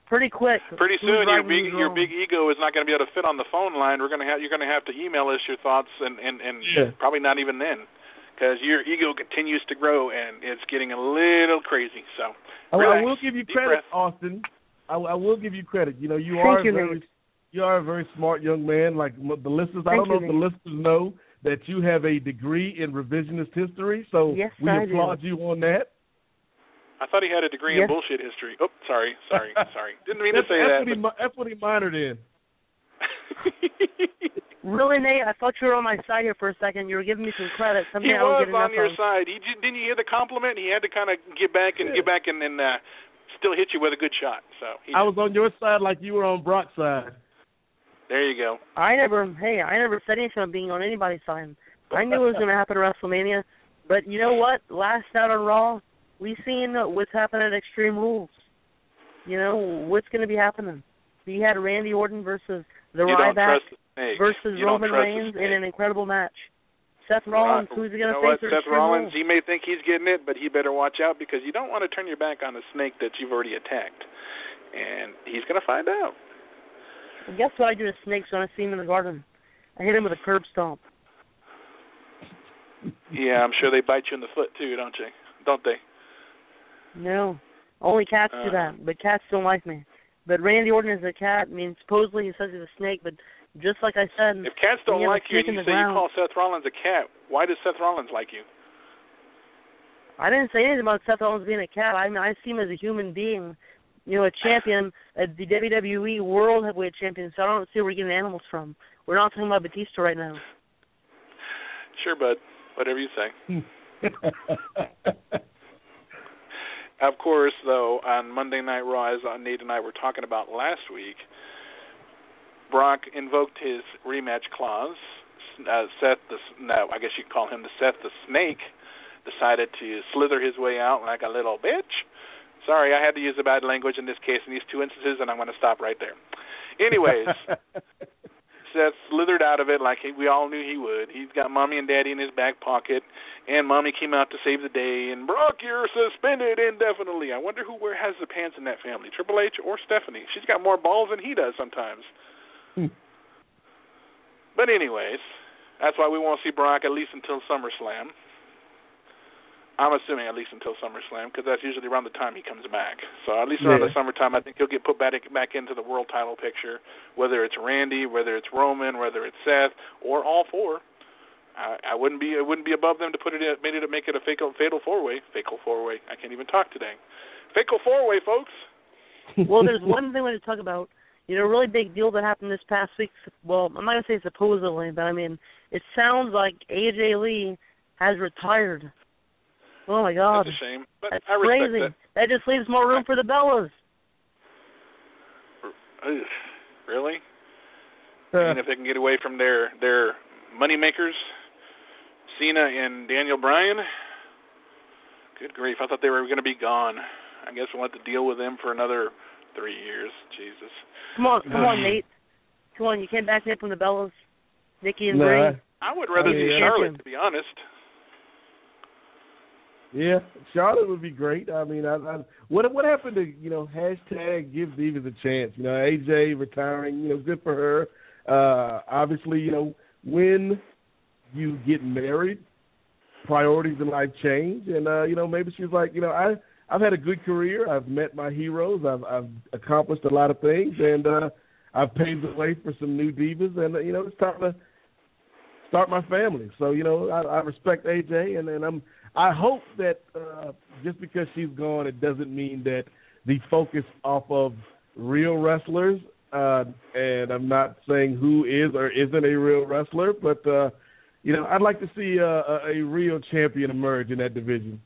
pretty quick. Pretty soon, your big ego is not going to be able to fit on the phone line. You're going to have to email us your thoughts, and probably not even then. Because your ego continues to grow, and it's getting a little crazy. So, I will give you credit, Austin. I will give you credit. You are a very smart young man. Like the listeners, I don't know if the listeners know that you have a degree in revisionist history. So yes, we applaud you on that. I thought he had a degree in bullshit history. Oh, sorry. Didn't mean to say that. That's what he minored in. Really, Nate? I thought you were on my side here for a second. You were giving me some credit. Something He I don't was get enough on your of. side. Didn't you hear the compliment? He had to kind of get back and still hit you with a good shot. So I was on your side like you were on Brock's side. There you go. I never said anything about being on anybody's side. I knew it was going to happen at WrestleMania, but you know what? Last night on Raw, we seen what's happening at Extreme Rules. You know what's going to be happening. You had Randy Orton versus the Ryback versus Roman Reigns in an incredible match. Seth Rollins, who's he going to face? Seth Rollins, he may think he's getting it, but he better watch out because you don't want to turn your back on a snake that you've already attacked. And he's going to find out. Well, guess what I do to snakes when I see him in the garden? I hit him with a curb stomp. Yeah, I'm sure they bite you in the foot too, don't they? No. Only cats do that, but cats don't like me. But Randy Orton is a cat. I mean, supposedly he says he's a snake, but just like I said, if cats don't like you and you say you call Seth Rollins a cat, why does Seth Rollins like you? I didn't say anything about Seth Rollins being a cat. I mean, I see him as a human being, you know, a champion, the WWE World Heavyweight Champion, so I don't see where we're getting animals from. We're not talking about Batista right now. Sure, bud. Whatever you say. Of course, though, on Monday Night Raw, as Nate and I were talking about last week, Brock invoked his rematch clause. Seth, I guess you could call him the Seth the Snake, decided to slither his way out like a little bitch. Sorry, I had to use the bad language in this case in these two instances, and I'm going to stop right there. Anyways, Seth slithered out of it like we all knew he would. He's got Mommy and Daddy in his back pocket, and Mommy came out to save the day, and Brock, you're suspended indefinitely. I wonder who has the pants in that family, Triple H or Stephanie. She's got more balls than he does sometimes. But anyways, that's why we won't see Brock at least until SummerSlam. I'm assuming at least until SummerSlam, because that's usually around the time he comes back. So at least around the summertime, I think he'll get put back into the world title picture, whether it's Randy, whether it's Roman, whether it's Seth, or all four. It wouldn't be above them to make it a fatal four-way. Fatal four-way. I can't even talk today. Fatal four-way, folks. Well, there's one thing we need to talk about. You know, a really big deal that happened this past week. Well, I'm not going to say supposedly, but I mean, it sounds like AJ Lee has retired. Oh, my God. That's a shame. But That's I respect crazy. that Just leaves more room for the Bellas. Really? And if they can get away from their money makers, Cena and Daniel Bryan, good grief, I thought they were going to be gone. I guess we'll have to deal with them for another 3 years. Jesus. Come on, Nate. Come on, you can't back me up from the Bellas. Nikki and Brie. I would rather see Charlotte, to be honest. Yeah, Charlotte would be great. I mean, what happened to, you know, hashtag give Divas a chance? You know, AJ retiring, you know, good for her. Obviously, you know, when you get married, priorities in life change. And, you know, maybe she's like, you know, I've had a good career. I've met my heroes. I've accomplished a lot of things. And I've paved the way for some new divas. And, you know, it's time to start my family. So, you know, I respect AJ. And I hope that just because she's gone, it doesn't mean that the focus off of real wrestlers, and I'm not saying who is or isn't a real wrestler, but, you know, I'd like to see a real champion emerge in that division.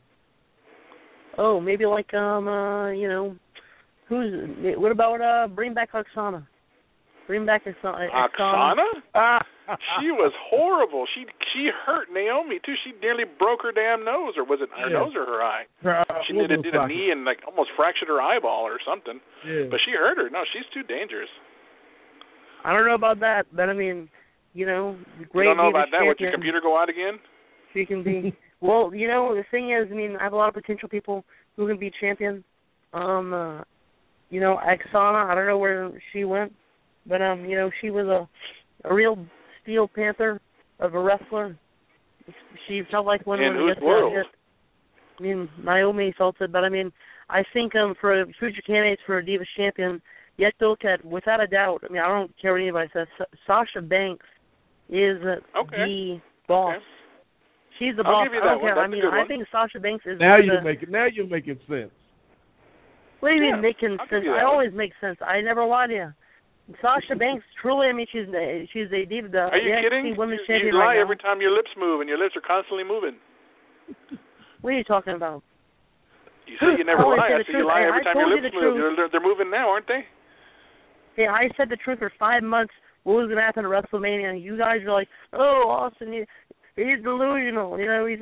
Oh, maybe like, you know, what about bring back Oksana? Bring back Oksana? She was horrible. She hurt Naomi, too. She nearly broke her damn nose, or was it her nose or her eye? She did a knee and like almost fractured her eyeball or something. Yeah. But she hurt her. No, she's too dangerous. I don't know about that, but I mean, you know, great. You don't know about that? Would your computer go out again? She can be. Well, you know, the thing is, I mean, I have a lot of potential people who can be champion. You know, Oksana, I don't know where she went. But, you know, she was a real Steel Panther of a wrestler. She felt like one of the hit. I mean, Naomi felt it, but, I mean, I think for future candidates for a Divas champion, you have to look at, without a doubt, I mean, I don't care what anybody says, Sasha Banks is the boss. Okay. She's the boss. I don't care. I mean, I think Sasha Banks is now you're making sense. What do you mean making sense? I always make sense. I never lie to you. Sasha Banks, truly, I mean, she's a diva. Are you kidding? You lie every time your lips move, and your lips are constantly moving. What are you talking about? You say you never lie. I say you lie every time your lips move. They're moving now, aren't they? Yeah, I said the truth for 5 months what was going to happen at WrestleMania. You guys are like, oh, Austin, he's delusional. You know, he's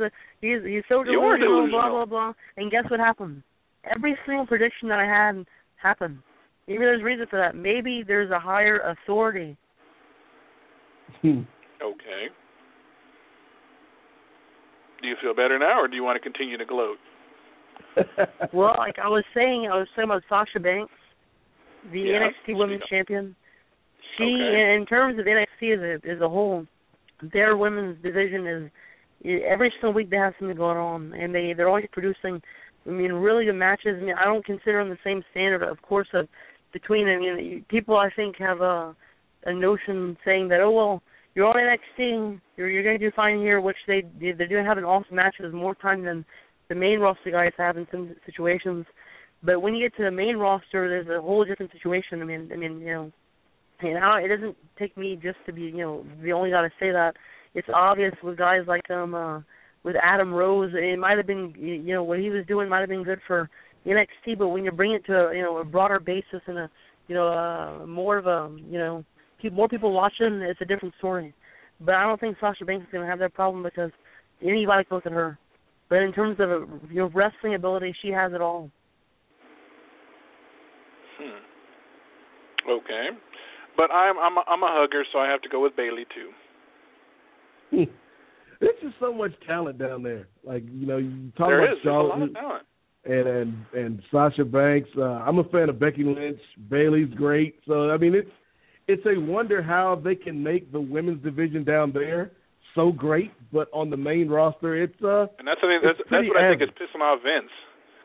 so delusional, blah, blah, blah. And guess what happened? Every single prediction that I had happened. Maybe there's a reason for that. Maybe there's a higher authority. Okay. Do you feel better now, or do you want to continue to gloat? Well, like I was saying about Sasha Banks, the NXT Women's Champion. She, in terms of NXT as a whole, their women's division is every single week they have something going on, and they're always producing, I mean, really good matches. I mean, I don't consider them the same standard, of course, between. I mean, people I think have a notion saying that, oh well, you're on NXT, you're going to do fine here, which they're doing having awesome matches more time than the main roster guys have in some situations. But when you get to the main roster, there's a whole different situation. I mean, you know, it doesn't take me just to be, you know, the only guy to say that. It's obvious with guys like with Adam Rose. It might have been, you know, what he was doing might have been good for NXT, but when you bring it to a broader basis and more of a, you know, more people watching, it's a different story. But I don't think Sasha Banks is going to have that problem because anybody can look at her. But in terms of wrestling ability, she has it all. Okay, but I'm a hugger, so I have to go with Bayley too. There's just so much talent down there. Like, you know, you talk there about is. Charlotte, there's a lot of talent. And Sasha Banks. I'm a fan of Becky Lynch. Bayley's great. So I mean, it's a wonder how they can make the women's division down there so great, but on the main roster, it's and that's what I think is pissing off Vince,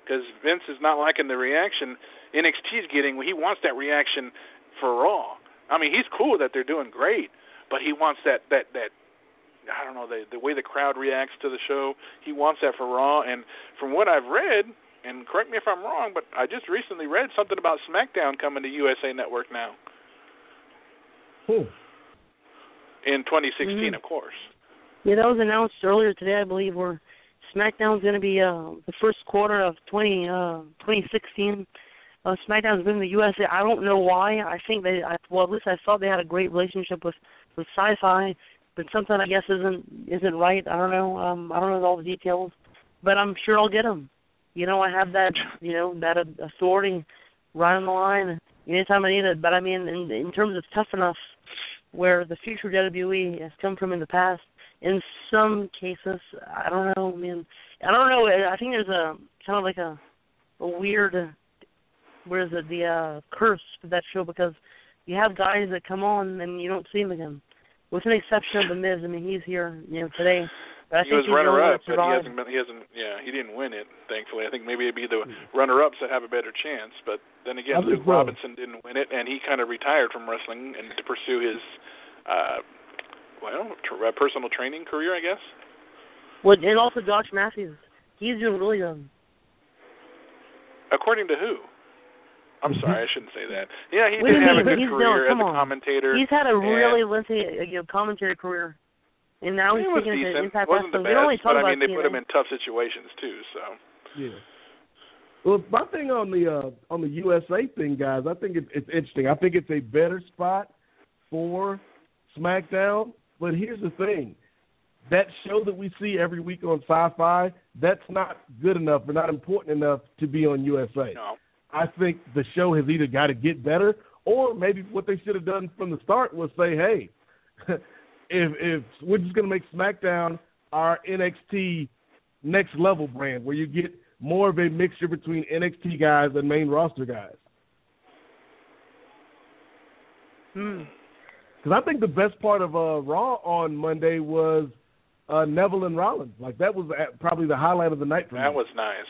because Vince is not liking the reaction NXT's getting. He wants that reaction for Raw. I mean, he's cool that they're doing great, but he wants that I don't know, the way the crowd reacts to the show. He wants that for Raw, and from what I've read, and correct me if I'm wrong, but I just recently read something about SmackDown coming to USA Network now. In 2016, of course. Yeah, that was announced earlier today, I believe, where SmackDown's going to be the first quarter of 2016. SmackDown's been in the USA. I don't know why. I think at least I thought they had a great relationship with Sci-Fi, but something I guess isn't right. I don't know. I don't know all the details, but I'm sure I'll get them. You know, I have that, you know, that authority right on the line anytime I need it. But I mean, in terms of tough enough, where the future WWE has come from in the past, in some cases, I don't know. I mean, I don't know. I think there's a kind of like a weird, where's it, the curse for that show, because you have guys that come on and you don't see them again. With an exception of The Miz. I mean, he's here, you know, today. But I he think was runner-up, but he didn't win it, thankfully. I think maybe it'd be the runner-ups that have a better chance. But then again, Luke Robinson didn't win it, and he kind of retired from wrestling and to pursue his, personal training career, I guess. Well, and also Josh Matthews. He's doing really good. According to who? I'm sorry, I shouldn't say that. Yeah, he did have a good career as a commentator. He's had a really lengthy commentary career. And now he's taking it to Impact Wrestling. Wasn't the best, but I mean, they put him in tough situations too. So. Yeah. Well, my thing on the USA thing, guys, I think it's interesting. I think it's a better spot for SmackDown. But here's the thing: that show that we see every week on Sci-Fi, that's not good enough or not important enough to be on USA. No. I think the show has either got to get better, or maybe what they should have done from the start was say, hey, if we're just going to make SmackDown our NXT next level brand, where you get more of a mixture between NXT guys and main roster guys. Because I think the best part of Raw on Monday was Neville and Rollins. Like, that was probably the highlight of the night for me. That was nice.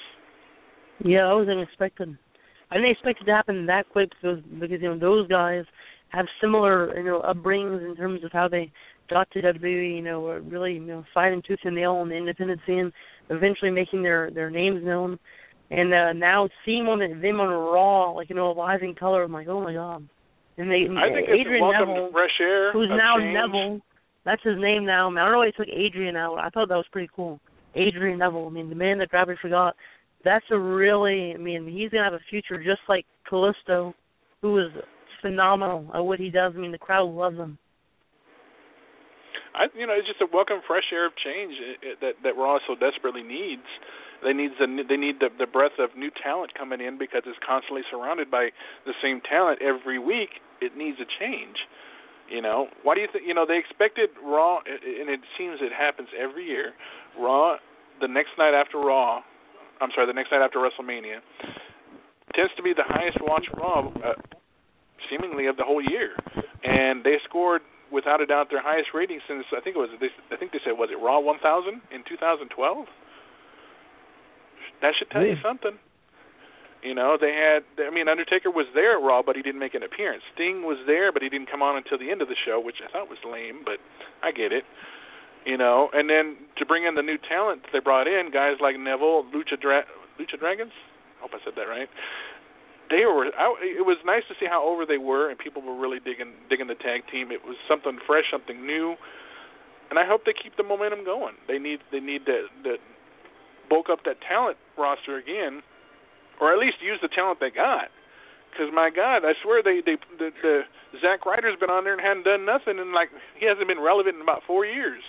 Yeah, that was unexpected. I didn't expect it to happen that quick because you know, those guys have similar, you know, upbringings in terms of how they got to WWE, you know, really, you know, fighting tooth and nail on the independent scene, eventually making their names known. And now seeing them on Raw, like, you know, alive in color, I'm like, oh my God. And I think it's Adrian Neville, fresh air, who's now change. Neville, that's his name now. I mean, I don't know why he took Adrian out. I thought that was pretty cool. Adrian Neville, I mean, the man that gravity forgot. That's a really, I mean, he's going to have a future just like Kalisto, who was phenomenal at what he does. I mean, the crowd loves him. It's just a welcome fresh air of change that Raw so desperately needs. They need the breath of new talent coming in because it's constantly surrounded by the same talent every week. It needs a change. Why do you think? They expected Raw, and it seems it happens every year. Raw, the next night after WrestleMania, tends to be the highest watched Raw, seemingly of the whole year, and they scored without a doubt their highest rating since I think they said was it Raw 1000 in 2012. That should tell you something. Undertaker was there at Raw, but he didn't make an appearance. Sting was there, but he didn't come on until the end of the show, which I thought was lame, but I get it. And then to bring in the new talent they brought in, guys like Neville, Lucha Dragons. I hope I said that right. It was nice to see how over they were, and people were really digging the tag team. It was something fresh, something new, and I hope they keep the momentum going. They need to bulk up that talent roster again, or at least use the talent they got. Because my God, I swear the Zack Ryder's been on there and hadn't done nothing, and he hasn't been relevant in about 4 years.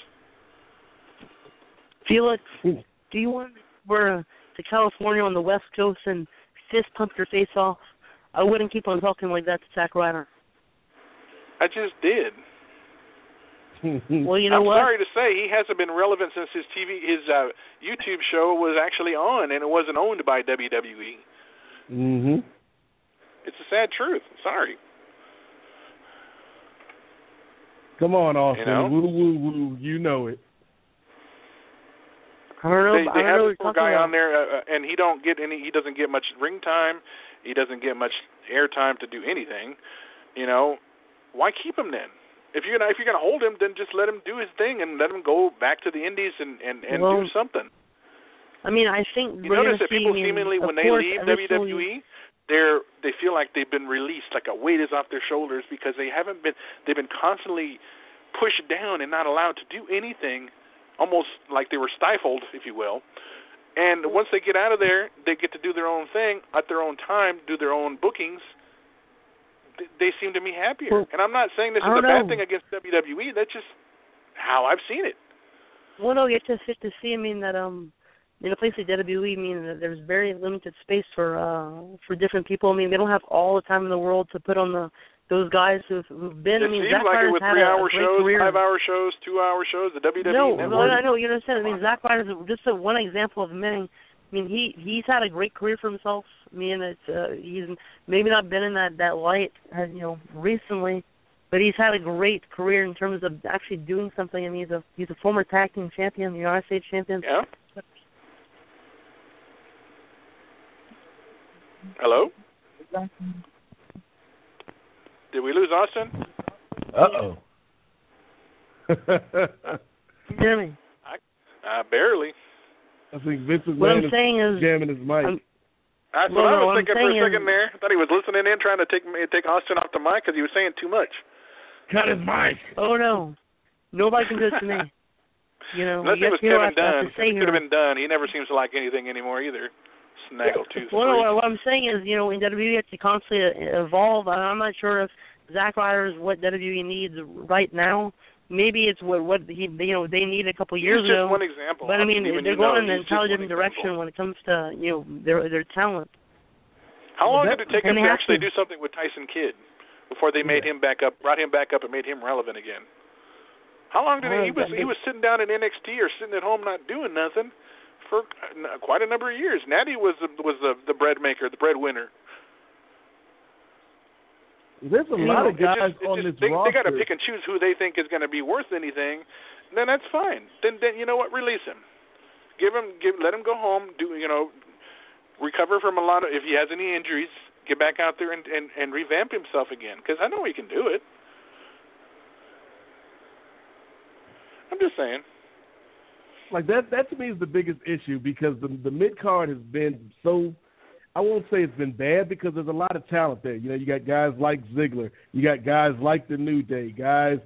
Felix, do you want to California on the West Coast and fist pump your face off? I wouldn't keep on talking like that to Zack Ryder. I just did. Well, you know what? I'm sorry to say he hasn't been relevant since his YouTube show was actually on, and it wasn't owned by WWE. Mm-hmm. It's a sad truth. Sorry. Come on, Austin. Woo, woo, woo. You know it. I don't know. They have this poor guy on there, and he doesn't get much ring time. He doesn't get much air time to do anything. Why keep him then? If you're gonna hold him, then just let him do his thing and let him go back to the Indies and do something. I mean, I think you notice that people seemingly when they leave WWE, they feel like they've been released, like a weight is off their shoulders because they've been constantly pushed down and not allowed to do anything, almost like they were stifled, if you will. And once they get out of there, they get to do their own thing at their own time, do their own bookings. They seem to be happier. Well, and I'm not saying this is a bad thing against WWE. That's just how I've seen it. Well, no, it's just to see. I mean that in a place like WWE, I mean that there's very limited space for different people. I mean they don't have all the time in the world to put on those guys who've been. It seems like it with 3-hour shows, 5-hour shows, 2-hour shows. The WWE. No, I know you understand. I mean Zack Ryder's just one example of many. I mean, he's had a great career for himself. I mean, he's maybe not been in that light, recently, but he's had a great career in terms of actually doing something. I mean, he's a former tag team champion, the United States champion. Yeah. Hello? Did we lose Austin? Uh-oh. Hear me? Barely. I think Vince McMahon is jamming his mic. That's what I was thinking for a second there. I thought he was listening in, trying to take Austin off the mic because he was saying too much. Cut his mic. Oh, no. Nobody can do it to me. Unless it was Kevin Dunn. It could have been done. He never seems to like anything anymore either. Snaggletooth. Well, what I'm saying is, in WWE, it's to constantly evolve. I'm not sure if Zack Ryder is what WWE needs right now. Maybe it's what they need a couple years ago. Just one example. But I mean, they're going in an entirely different direction when it comes to their talent. How long did it take them to actually do something with Tyson Kidd before they made him back up, brought him back up, and made him relevant again? How long did he was sitting down in NXT or sitting at home not doing nothing for quite a number of years. Natty was the bread maker, the breadwinner. There's a lot of guys on this roster. They got to pick and choose who they think is going to be worth anything. Then that's fine. Then you know what? Release him. Let him go home. Recover from a lot of. If he has any injuries, get back out there and revamp himself again. Because I know he can do it. I'm just saying. Like that to me is the biggest issue because the mid card has been so. I won't say it's been bad because there's a lot of talent there. You got guys like Ziggler. You got guys like the New Day. Guys,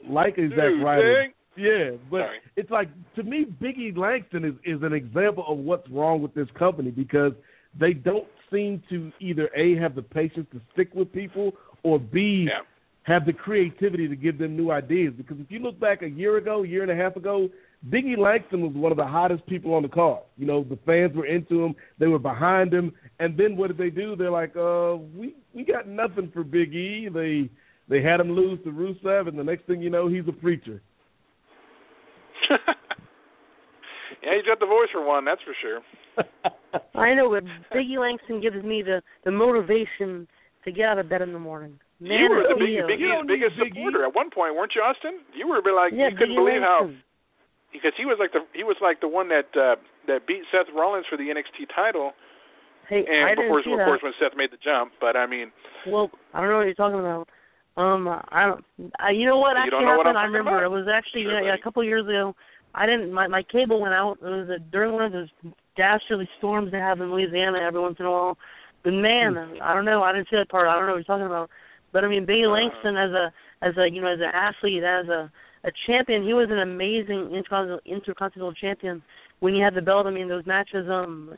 like Zack Ryder. Yeah, but It's like, to me, Biggie Langston is an example of what's wrong with this company because they don't seem to either A, have the patience to stick with people, or B, have the creativity to give them new ideas. Because if you look back a year and a half ago, Biggie Langston was one of the hottest people on the card. You know, the fans were into him. They were behind him. And then what did they do? They're like, we got nothing for Big E. They had him lose to Rusev, and the next thing you know, he's a preacher. Yeah, he's got the voice for one, that's for sure. I know, but Biggie Langston gives me the motivation to get out of bed in the morning. Man, you were Biggie's biggest supporter at one point, weren't you, Austin? You were a bit like, you couldn't believe how, because he was like the one that beat Seth Rollins for the NXT title. Hey, and of course when Seth made the jump, but I mean, well, I don't know what you're talking about. You know what actually happened? I remember about? It was actually a couple of years ago. I didn't. My cable went out. It was during one of those dastardly storms they have in Louisiana every once in a while. But man, I don't know. I didn't see that part. I don't know what you're talking about. But I mean, Biggie Langston as an athlete, as a champion, he was an amazing intercontinental champion. When he had the belt, I mean, those matches,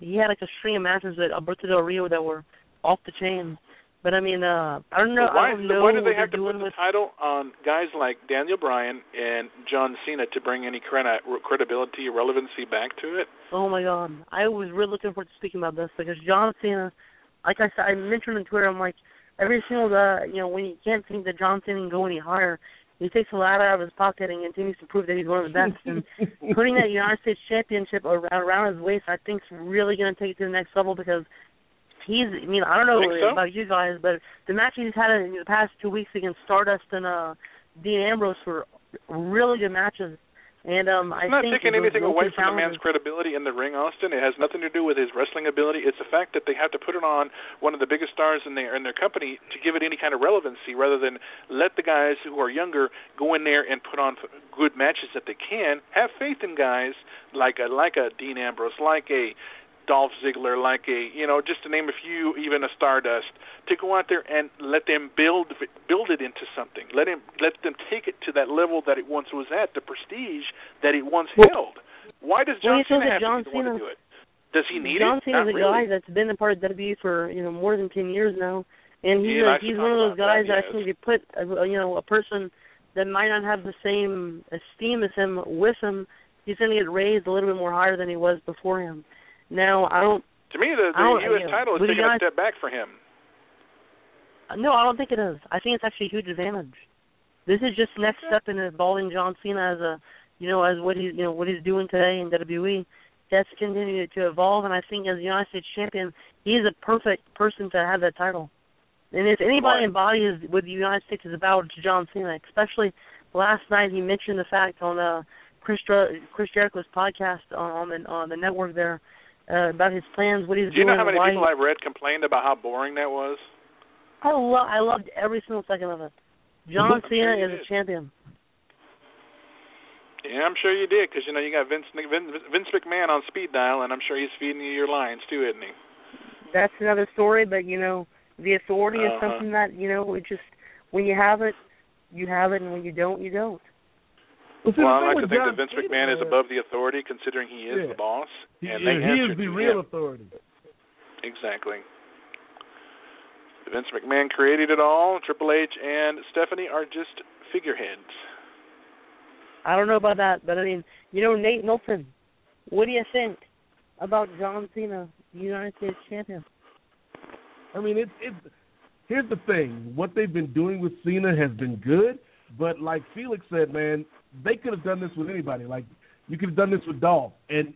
he had like a string of matches at Alberto Del Rio that were off the chain. But I mean, I don't know. Why do they have to put the title on guys like Daniel Bryan and John Cena to bring any credibility or relevancy back to it? Oh my God, I was really looking forward to speaking about this because John Cena, like I said, I mentioned on Twitter, I'm like, every single when you can't think that John Cena can go any higher, he takes a lot out of his pocket and continues to prove that he's one of the best. And putting that United States Championship around his waist, I think, is really going to take it to the next level because I don't know about you guys, but the matches he's had in the past 2 weeks against Stardust and Dean Ambrose were really good matches. And I'm not taking anything away from the man's credibility in the ring, Austin. It has nothing to do with his wrestling ability. It's the fact that they have to put it on one of the biggest stars in their company to give it any kind of relevancy, rather than let the guys who are younger go in there and put on good matches that they can. Have faith in guys like a Dean Ambrose, like a Dolph Ziggler, like just to name a few, even a Stardust, to go out there and let them build it into something. Let them take it to that level that it once was at, the prestige that it once held. Why does John Cena have to want to do it? Does he need John it? Cena's a guy that's been a part of WWE for more than 10 years now, and he's one of those guys that I think if you put a person that might not have the same esteem as him with him, he's going to get raised a little bit more higher than he was before him. Now, to me, the U.S. title is taking a step back for him. No, I don't think it is. I think it's actually a huge advantage. This is just next step in evolving John Cena as as what he's doing today in WWE. That's continuing to evolve, and I think as the United States champion, he's a perfect person to have that title. And if anybody embodies what the United States is about, it's John Cena. Especially last night, he mentioned the fact on Chris Jericho's podcast on the network there. About his plans, what he's doing. Do you know how many people I've read complained about how boring that was? I loved every single second of it. John Cena is a champion. Yeah, I'm sure you did, because you got Vince McMahon on speed dial, and I'm sure he's feeding you your lines too, isn't he? That's another story, but the authority is something that it just when you have it, and when you don't, you don't. Well, I like to think that Vince McMahon is above the authority, considering he is the boss. He is the real authority. Exactly. Vince McMahon created it all. Triple H and Stephanie are just figureheads. I don't know about that, but I mean, Nate Milton, what do you think about John Cena, United States champion? I mean, here's the thing. What they've been doing with Cena has been good, but like Felix said, man, they could have done this with anybody. Like, you could have done this with Dolph. And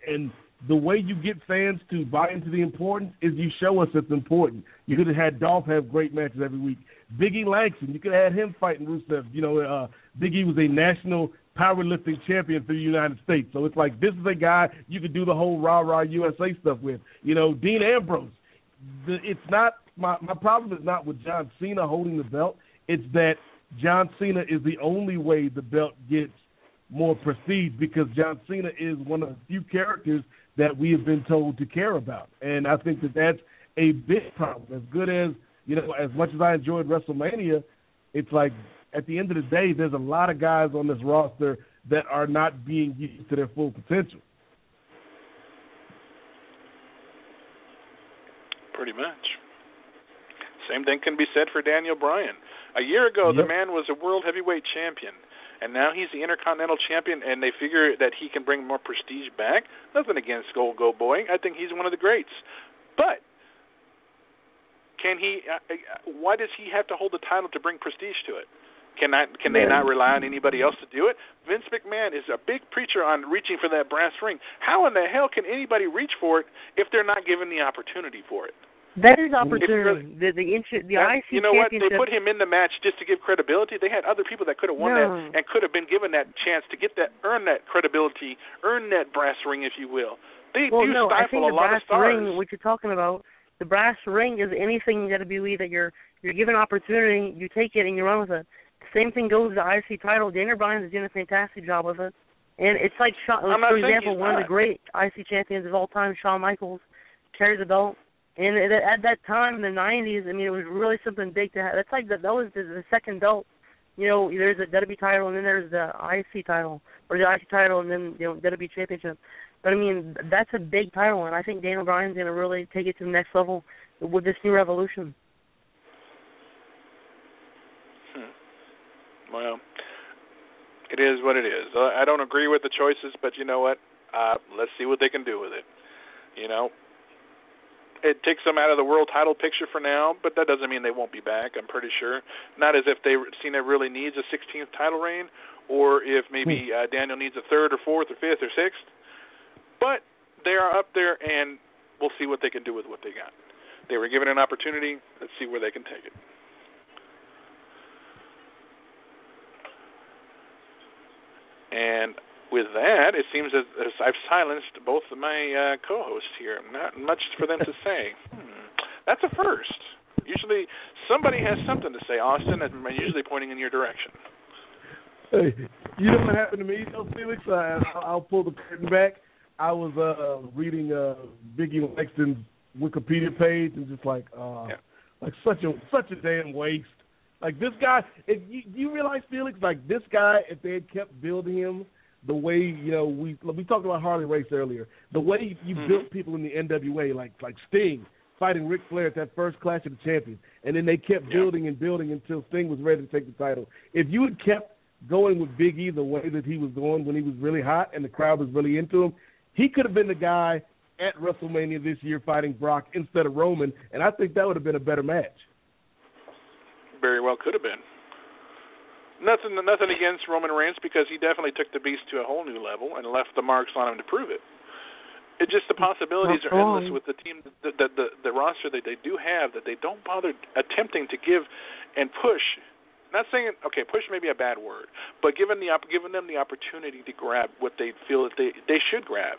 the way you get fans to buy into the importance is you show us it's important. You could have had Dolph have great matches every week. Biggie Langston, you could have had him fighting Rusev. Biggie was a national powerlifting champion for the United States. So it's like, this is a guy you could do the whole rah-rah USA stuff with. Dean Ambrose. It's not my problem is not with John Cena holding the belt. It's that John Cena is the only way the belt gets more prestige, because John Cena is one of the few characters that we have been told to care about. And I think that that's a big problem. As good as, as much as I enjoyed WrestleMania, it's like at the end of the day, there's a lot of guys on this roster that are not being used to their full potential. Pretty much. Same thing can be said for Daniel Bryan. A year ago, the man was a world heavyweight champion, and now he's the Intercontinental champion, and they figure that he can bring more prestige back. Nothing against Gold Go Boy. I think he's one of the greats. But can he? Why does he have to hold the title to bring prestige to it? Can they not rely on anybody else to do it? Vince McMahon is a big preacher on reaching for that brass ring. How in the hell can anybody reach for it if they're not given the opportunity for it? That is opportunity. The IC you know what? championship. They put him in the match just to give credibility. They had other people that could have won that and could have been given that chance to get that, earn that credibility, earn that brass ring, if you will. They do stifle a lot of stars. Ring, what you're talking about, the brass ring is anything in WWE that you're given opportunity, you take it and you run with it. Same thing goes to the IC title. Daniel Bryan is doing a fantastic job with it. And it's like, for example, one of the great IC champions of all time, Shawn Michaels, carried the belt. And at that time, in the 90s, I mean, it was really something big to have. That's like that was the second belt. You know, there's the WWE title, and then there's the IC title, or the IC title, and then, you know, WWE Championship. But, I mean, that's a big title, and I think Daniel Bryan's going to really take it to the next level with this new revolution. Well, it is what it is. I don't agree with the choices, but you know what? Let's see what they can do with it. You know, it takes them out of the world title picture for now, but that doesn't mean they won't be back, I'm pretty sure. Not as if Cena really needs a 16th title reign, or if maybe Daniel needs a 3rd or 4th or 5th or 6th. But they are up there, and we'll see what they can do with what they got. They were given an opportunity. Let's see where they can take it. And with that, it seems as I've silenced both of my co-hosts here. Not much for them to say. That's a first. Usually somebody has something to say, Austin, and I'm usually pointing in your direction. Hey, you know what happened to me, Felix? I'll pull the curtain back. I was reading Biggie Langston's Wikipedia page and just like such a damn waste. Like this guy, if you realize, Felix, like this guy, if they had kept building him the way, you know, we talked about Harley Race earlier, the way you built people in the NWA, like Sting fighting Ric Flair at that first Clash of the Champions, and then they kept building and building until Sting was ready to take the title. If you had kept going with Big E the way that he was going when he was really hot and the crowd was really into him, he could have been the guy at WrestleMania this year fighting Brock instead of Roman, and I think that would have been a better match. Very well could have been. Nothing against Roman Reigns, because he definitely took the beast to a whole new level and left the marks on him to prove it. It's just the possibilities are endless with the team, the roster that they do have, that they don't bother attempting to give and push. Not saying, push may be a bad word, but giving them the opportunity to grab what they feel that they should grab.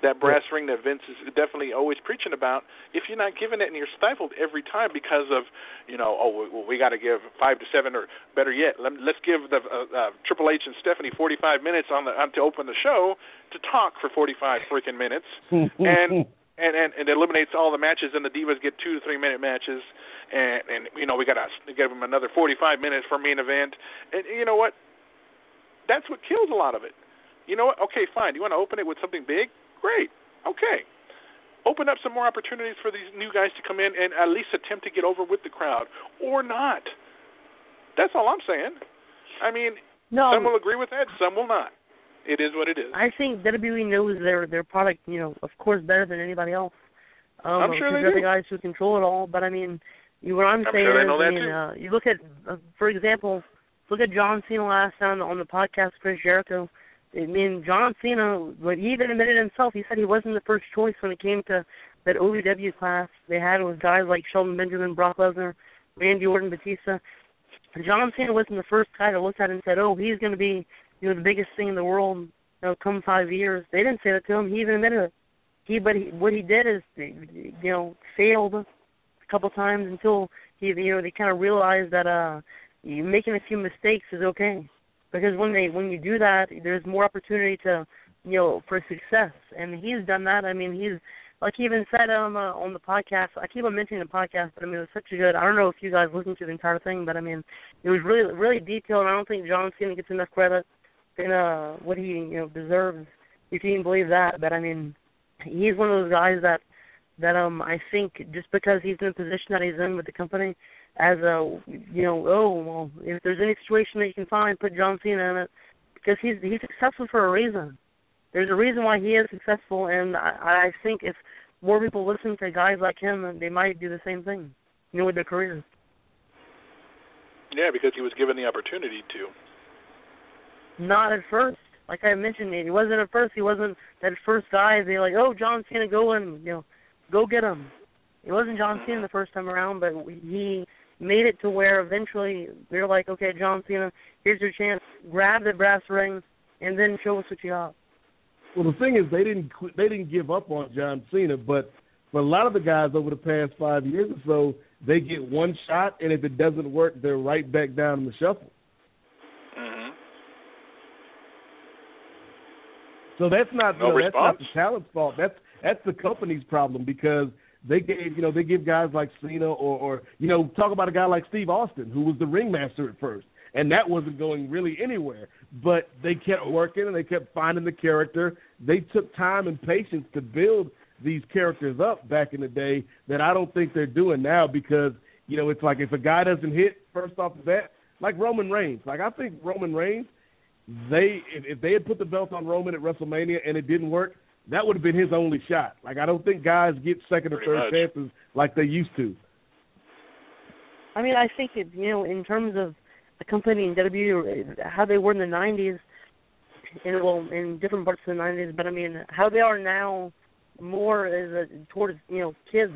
That brass ring that Vince is definitely always preaching about. If you're not giving it and you're stifled every time because of, we got to give 5 to 7, or better yet, let's give the Triple H and Stephanie 45 minutes to open the show to talk for 45 freaking minutes, and it eliminates all the matches, and the Divas get 2 to 3 minute matches, and we got to give them another 45 minutes for main event, and you know what? That's what kills a lot of it. You know what? Okay, fine. You want to open it with something big? Great. Okay. Open up some more opportunities for these new guys to come in and at least attempt to get over with the crowd, or not. That's all I'm saying. I mean, some will agree with that, some will not. It is what it is. I think WWE knows their product, of course, better than anybody else. I'm sure they do. They're the guys who control it all, but I mean, what I'm saying sure is, you look at, for example, look at John Cena last time on the podcast, Chris Jericho. I mean, John Cena, but he even admitted himself, he said he wasn't the first choice when it came to that OVW class they had with guys like Shelton Benjamin, Brock Lesnar, Randy Orton, Batista. John Cena wasn't the first guy that looked at it and said, he's going to be, the biggest thing in the world, come 5 years. They didn't say that to him. He even admitted it. What he did is, failed a couple times until they kind of realized that making a few mistakes is okay. Because when you do that, there's more opportunity to, for success. And he's done that. I mean, he's, like he even said on the podcast, I keep on mentioning the podcast, but I mean, it was such a good, I don't know if you guys listened to the entire thing, but I mean, it was really, really detailed, and I don't think John Cena gets enough credit in what he, deserves, if you can believe that. But I mean, he's one of those guys that that I think just because he's in the position that he's in with the company, as a, oh, well, if there's any situation that you can find, put John Cena in it, because he's successful for a reason. There's a reason why he is successful, and I think if more people listen to guys like him, they might do the same thing, with their careers. Yeah, because he was given the opportunity to. Not at first. Like I mentioned, he wasn't at first. He wasn't that first guy. They're like, oh, John Cena, go and go get him. It wasn't John Cena the first time around, but he made it to where eventually they're like, okay, John Cena, here's your chance. Grab the brass ring and then show us what you got. Well, the thing is, they didn't give up on John Cena, but for a lot of the guys over the past 5 years or so, they get one shot, and if it doesn't work, they're right back down in the shuffle. So that's not that's not the talent's fault. That's the company's problem, because they give guys like Cena or talk about a guy like Steve Austin, who was the ringmaster at first, and that wasn't going really anywhere. But they kept working and they kept finding the character. They took time and patience to build these characters up back in the day that I don't think they're doing now, because it's like if a guy doesn't hit first off the bat, like Roman Reigns. Like I think Roman Reigns, if they had put the belt on Roman at WrestleMania and it didn't work, that would have been his only shot. Like I don't think guys get second or third chances like they used to. I mean, I think in terms of the company in WWE, how they were in the 90s, in different parts of the 90s, but I mean, how they are now more is towards, kids.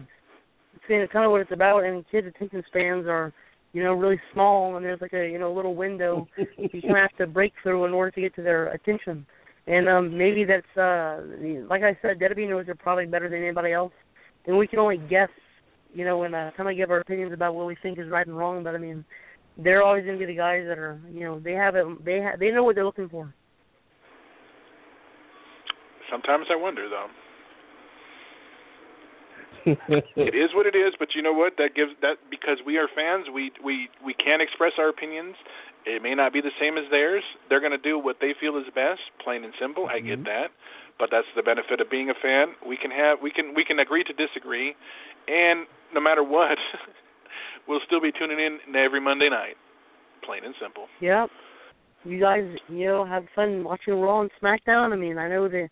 It's kind of what it's about, and kids' attention spans are, really small, and there's like a, little window you kind of have to break through in order to get to their attention. And maybe that's, like I said, WWE knows they're probably better than anybody else, and we can only guess, and kind of give our opinions about what we think is right and wrong, but I mean, they're always going to be the guys that are, they know what they're looking for. Sometimes I wonder, though. It is what it is, but you know what? That gives that, because we are fans, we can express our opinions. It may not be the same as theirs. They're going to do what they feel is best, plain and simple. I get that, but that's the benefit of being a fan. We can agree to disagree, and no matter what, we'll still be tuning in every Monday night, plain and simple. Yep. You guys, have fun watching Raw and SmackDown. I mean, I know that.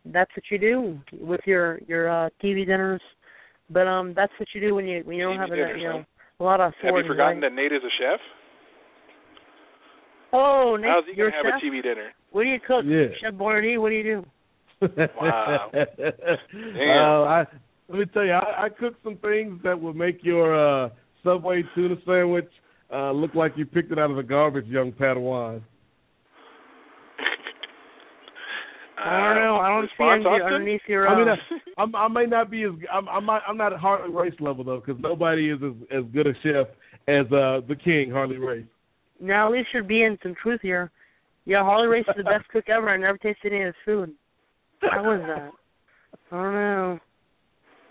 That's what you do with your TV dinners, but that's what you do when you don't have a lot of. Have you forgotten that Nate is a chef? Oh, Nate, how's he you're gonna have a TV dinner? What do you cook, Chef Boyardee? What do you do? Wow. Damn. Let me tell you, I cooked some things that would make your Subway tuna sandwich look like you picked it out of the garbage, young Padawan. I don't know. I don't see underneath your. I mean, I may not be as. I'm not at Harley Race level though, because nobody is as good a chef as the King, Harley Race. Now, at least you're being some truth here. Yeah, Harley Race is the best cook ever. I never tasted any of his food. How was that? I don't know.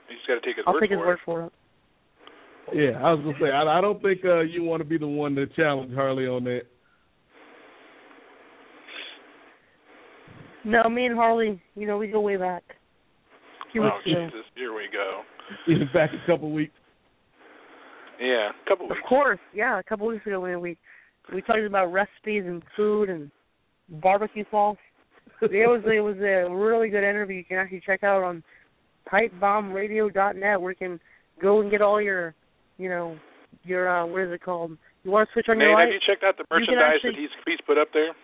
You just got to take his I'll word take his for word it. for it. Yeah, I was gonna say I don't think you want to be the one to challenge Harley on that. No, me and Harley, we go way back. Oh, Jesus, here we go. Even back a couple weeks. Yeah, a couple weeks. Of course, yeah, a couple weeks ago when we talked about recipes and food and barbecue sauce. It was a really good interview. You can actually check out on pipebombradio.net, where you can go and get all your what is it called? You want to switch on Nate, your light? have you checked out the merchandise that he's put up there?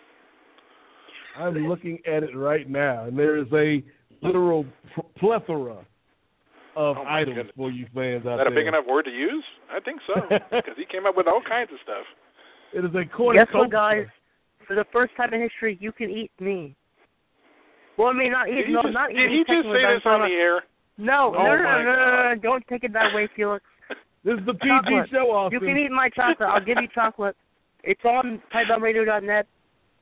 I'm looking at it right now, and there is a literal plethora of items goodness. for you fans out there. Is that a big enough word to use? I think so, because he came up with all kinds of stuff. It is a cornucopia. Guess what, guys? For the first time in history, you can eat me. Well, I mean, not eat. Not eat. Did he just say this on the air? No, no. Don't take it that way, Felix. This is the PG chocolate. show, Austin. You can eat my chocolate. I'll give you chocolate. It's on pipebombradio.net.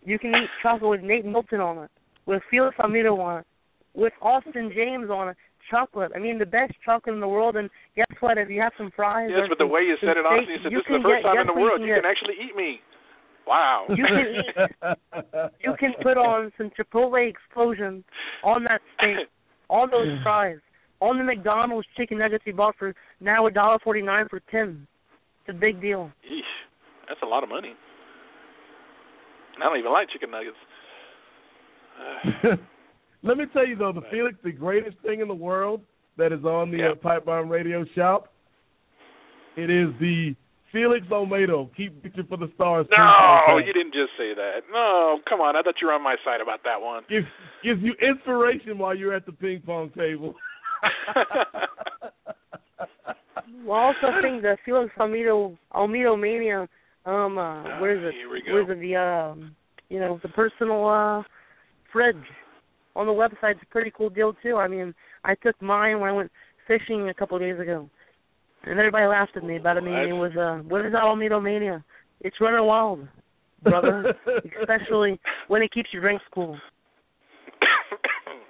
You can eat chocolate with Nate Milton on it, with Felix Almeida on it, with Austin James on it. Chocolate. I mean, the best chocolate in the world. And guess what? If you have some fries. Yes, but the way you said it, Austin, you said this is the first time in the world you can actually eat me. Wow. You can eat. You can put on some Chipotle explosion on that steak, on those fries. on the McDonald's chicken nuggets he bought for now $1.49 for 10. It's a big deal. Yeesh, that's a lot of money. I don't even like chicken nuggets. Let me tell you, though, Felix, the greatest thing in the world that is on the Pipebomb Radio Shop, it is the Felix Olmedo, Keep Reaching for the Stars. No, you didn't just say that. No, come on. I thought you were on my side about that one. Gives you inspiration while you're at the ping pong table. Well, I also think the Felix Olmedo Mania, what is it? Here we go. What is it? The personal fridge on the website's a pretty cool deal too. I mean, I took mine when I went fishing a couple of days ago, and everybody laughed at me about it. I mean, it was what is that Olmedo Mania? It's running wild, brother. Especially when it keeps your drinks cool.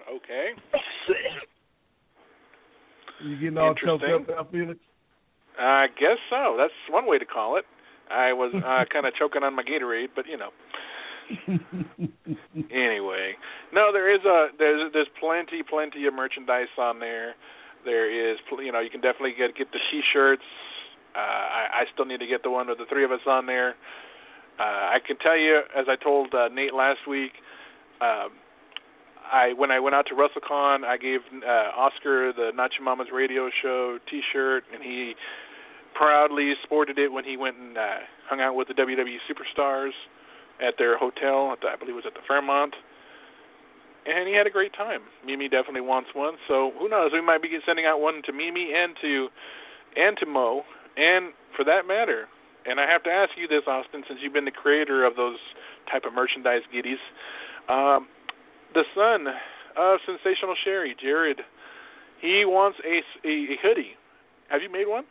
Okay. You getting all choked up now, Felix? I guess so. That's one way to call it. I was kind of choking on my Gatorade, but you know. Anyway, no, there's plenty of merchandise on there. There is, you can definitely get the T-shirts. I still need to get the one with the three of us on there. I can tell you, as I told Nate last week, when I went out to WrestleCon, I gave Oscar the Nacho Mama's radio show T-shirt, and he proudly sported it when he went and hung out with the WWE superstars at their hotel. I believe it was at the Fairmont, and he had a great time. Mimi definitely wants one, so who knows? We might be sending out one to Mimi and to Mo, and for that matter. And I have to ask you this, Austin, since you've been the creator of those type of merchandise giddies. The son of Sensational Sherry, Jared, he wants a hoodie. Have you made one?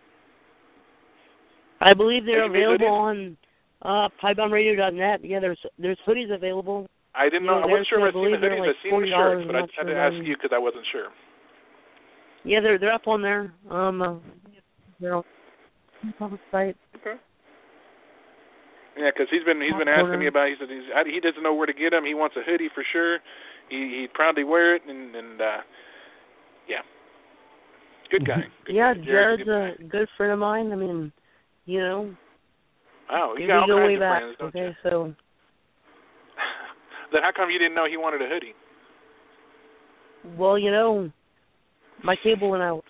I believe they're available on pipebombradio.net. Yeah, there's hoodies available. I didn't know. I wasn't sure if I'd seen the hoodies. I've seen the shirts, but I had to ask you because I wasn't sure. Yeah, they're up on there. They're on the public site. Okay. Yeah, because he's been asking me about. He said he doesn't know where to get them. He wants a hoodie for sure. He'd proudly wear it, and yeah, good guy. Jared's a good friend of mine. I mean, Wow, you got all kinds of friends, don't you? So. Then how come you didn't know he wanted a hoodie? Well, my cable went out.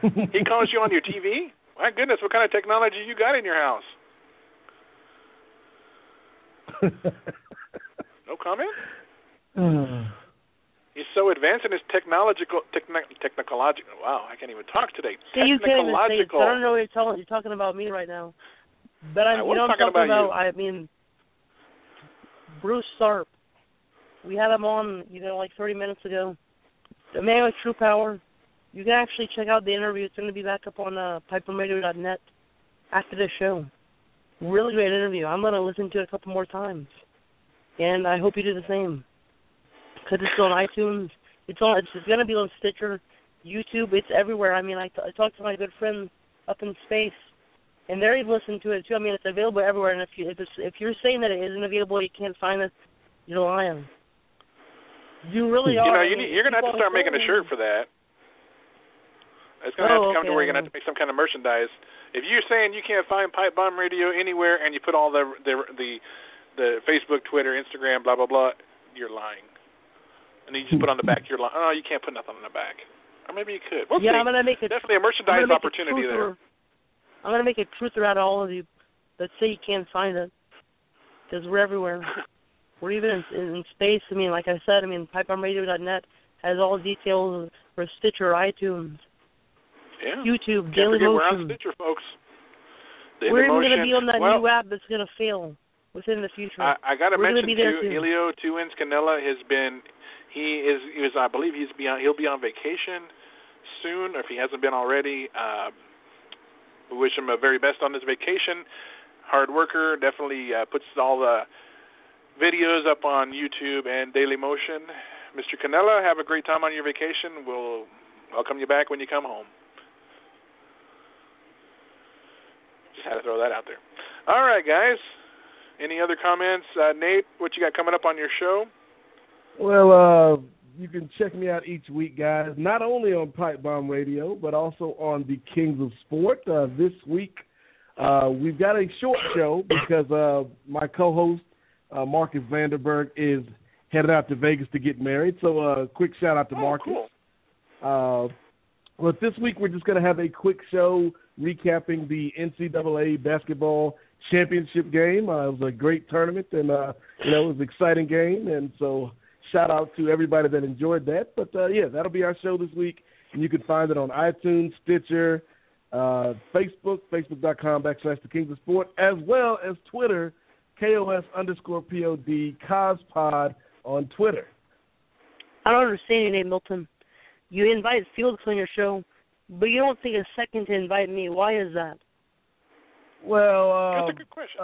He calls you on your TV? My goodness, what kind of technology you got in your house? No comment? He's so advanced in his technological. Wow, I can't even talk today. You can't even say it. I don't know what you're talking about me right now. But I'm talking about I mean, Bruce Tharpe. We had him on, like 30 minutes ago. The man with true power. You can actually check out the interview. It's going to be back up on pipebombradio.net after the show. Really great interview. I'm going to listen to it a couple more times. And I hope you do the same. Because it's on iTunes. It's going to be on Stitcher, YouTube. It's everywhere. I mean, I talked to my good friend up in space, and they've listened to it too. I mean, it's available everywhere. And if you're saying that it isn't available, you can't find it, you're lying. You really are. You're going to have to start making a shirt for that. It's going to have to come to where you're going to have to make some kind of merchandise. If you're saying you can't find Pipe Bomb Radio anywhere, and you put all the Facebook, Twitter, Instagram, blah blah blah, you're lying. And you just put on the back, you're lying. Oh, you can't put nothing on the back. Or maybe you could. We'll see. I'm going to make definitely a merchandise opportunity there. I'm going to make a truther out of all of you that say you can't find it, because we're everywhere. We're even in space. I mean, like I said, pipebombradio.net has all the details for Stitcher, iTunes, YouTube, Daily Motion. We're on Stitcher, folks. We're even going to be on that new app that's going to fail within the future. I got to mention too, Elio Two-Wins Canella has been. I believe he'll be on vacation soon, or if he hasn't been already. We wish him the very best on his vacation. Hard worker, definitely puts all the videos up on YouTube and Daily Motion. Mr. Canella, have a great time on your vacation. We'll welcome you back when you come home. Just had to throw that out there. All right, guys. Any other comments? Nate, what you got coming up on your show? Well, you can check me out each week, guys, not only on Pipebomb Radio, but also on the Kings of Sport. This week, we've got a short show because my co-host, Marcus Vanderberg, is headed out to Vegas to get married. So quick shout-out to Marcus. Cool. But this week, we're just going to have a quick show recapping the NCAA basketball championship game. It was a great tournament, and, it was an exciting game. And so shout-out to everybody that enjoyed that. But, that'll be our show this week. And you can find it on iTunes, Stitcher, Facebook, facebook.com/The Kings of Sport, as well as Twitter, KOS_POD, COSPOD on Twitter. I don't understand your name, Milton. You invite Felix on your show, but you don't take a second to invite me. Why is that? Well, that's a good question.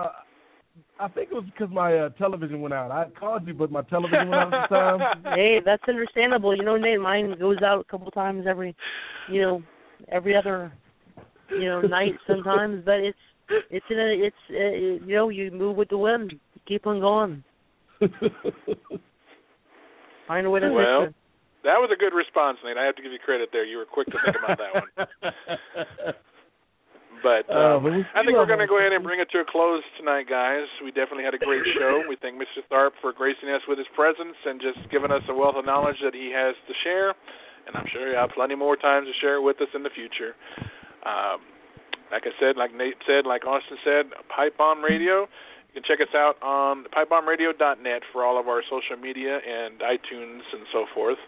I think it was because my television went out. I called you, but my television went out at the time. Hey, that's understandable. Nate, mine goes out a couple times every other, night sometimes. But you move with the wind. Keep on going. Find a way to fix it. That was a good response, Nate. I have to give you credit there. You were quick to think about that one. But I think we're going to go ahead and bring it to a close tonight, guys. We definitely had a great show. We thank Mr. Tharpe for gracing us with his presence and just giving us a wealth of knowledge that he has to share. And I'm sure he'll have plenty more times to share it with us in the future. Like I said, like Nate said, like Austin said, Pipebomb Radio. You can check us out on pipebombradio.net for all of our social media and iTunes and so forth.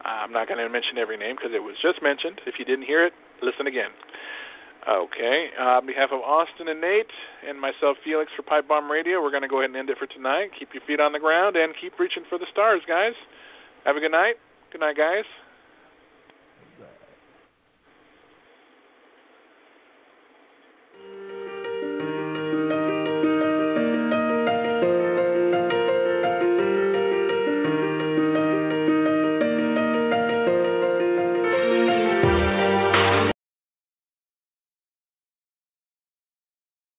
I'm not going to mention every name because it was just mentioned. If you didn't hear it, listen again. Okay. On behalf of Austin and Nate and myself, Felix, for Pipebomb Radio, we're going to go ahead and end it for tonight. Keep your feet on the ground and keep reaching for the stars, guys. Have a good night. Good night, guys.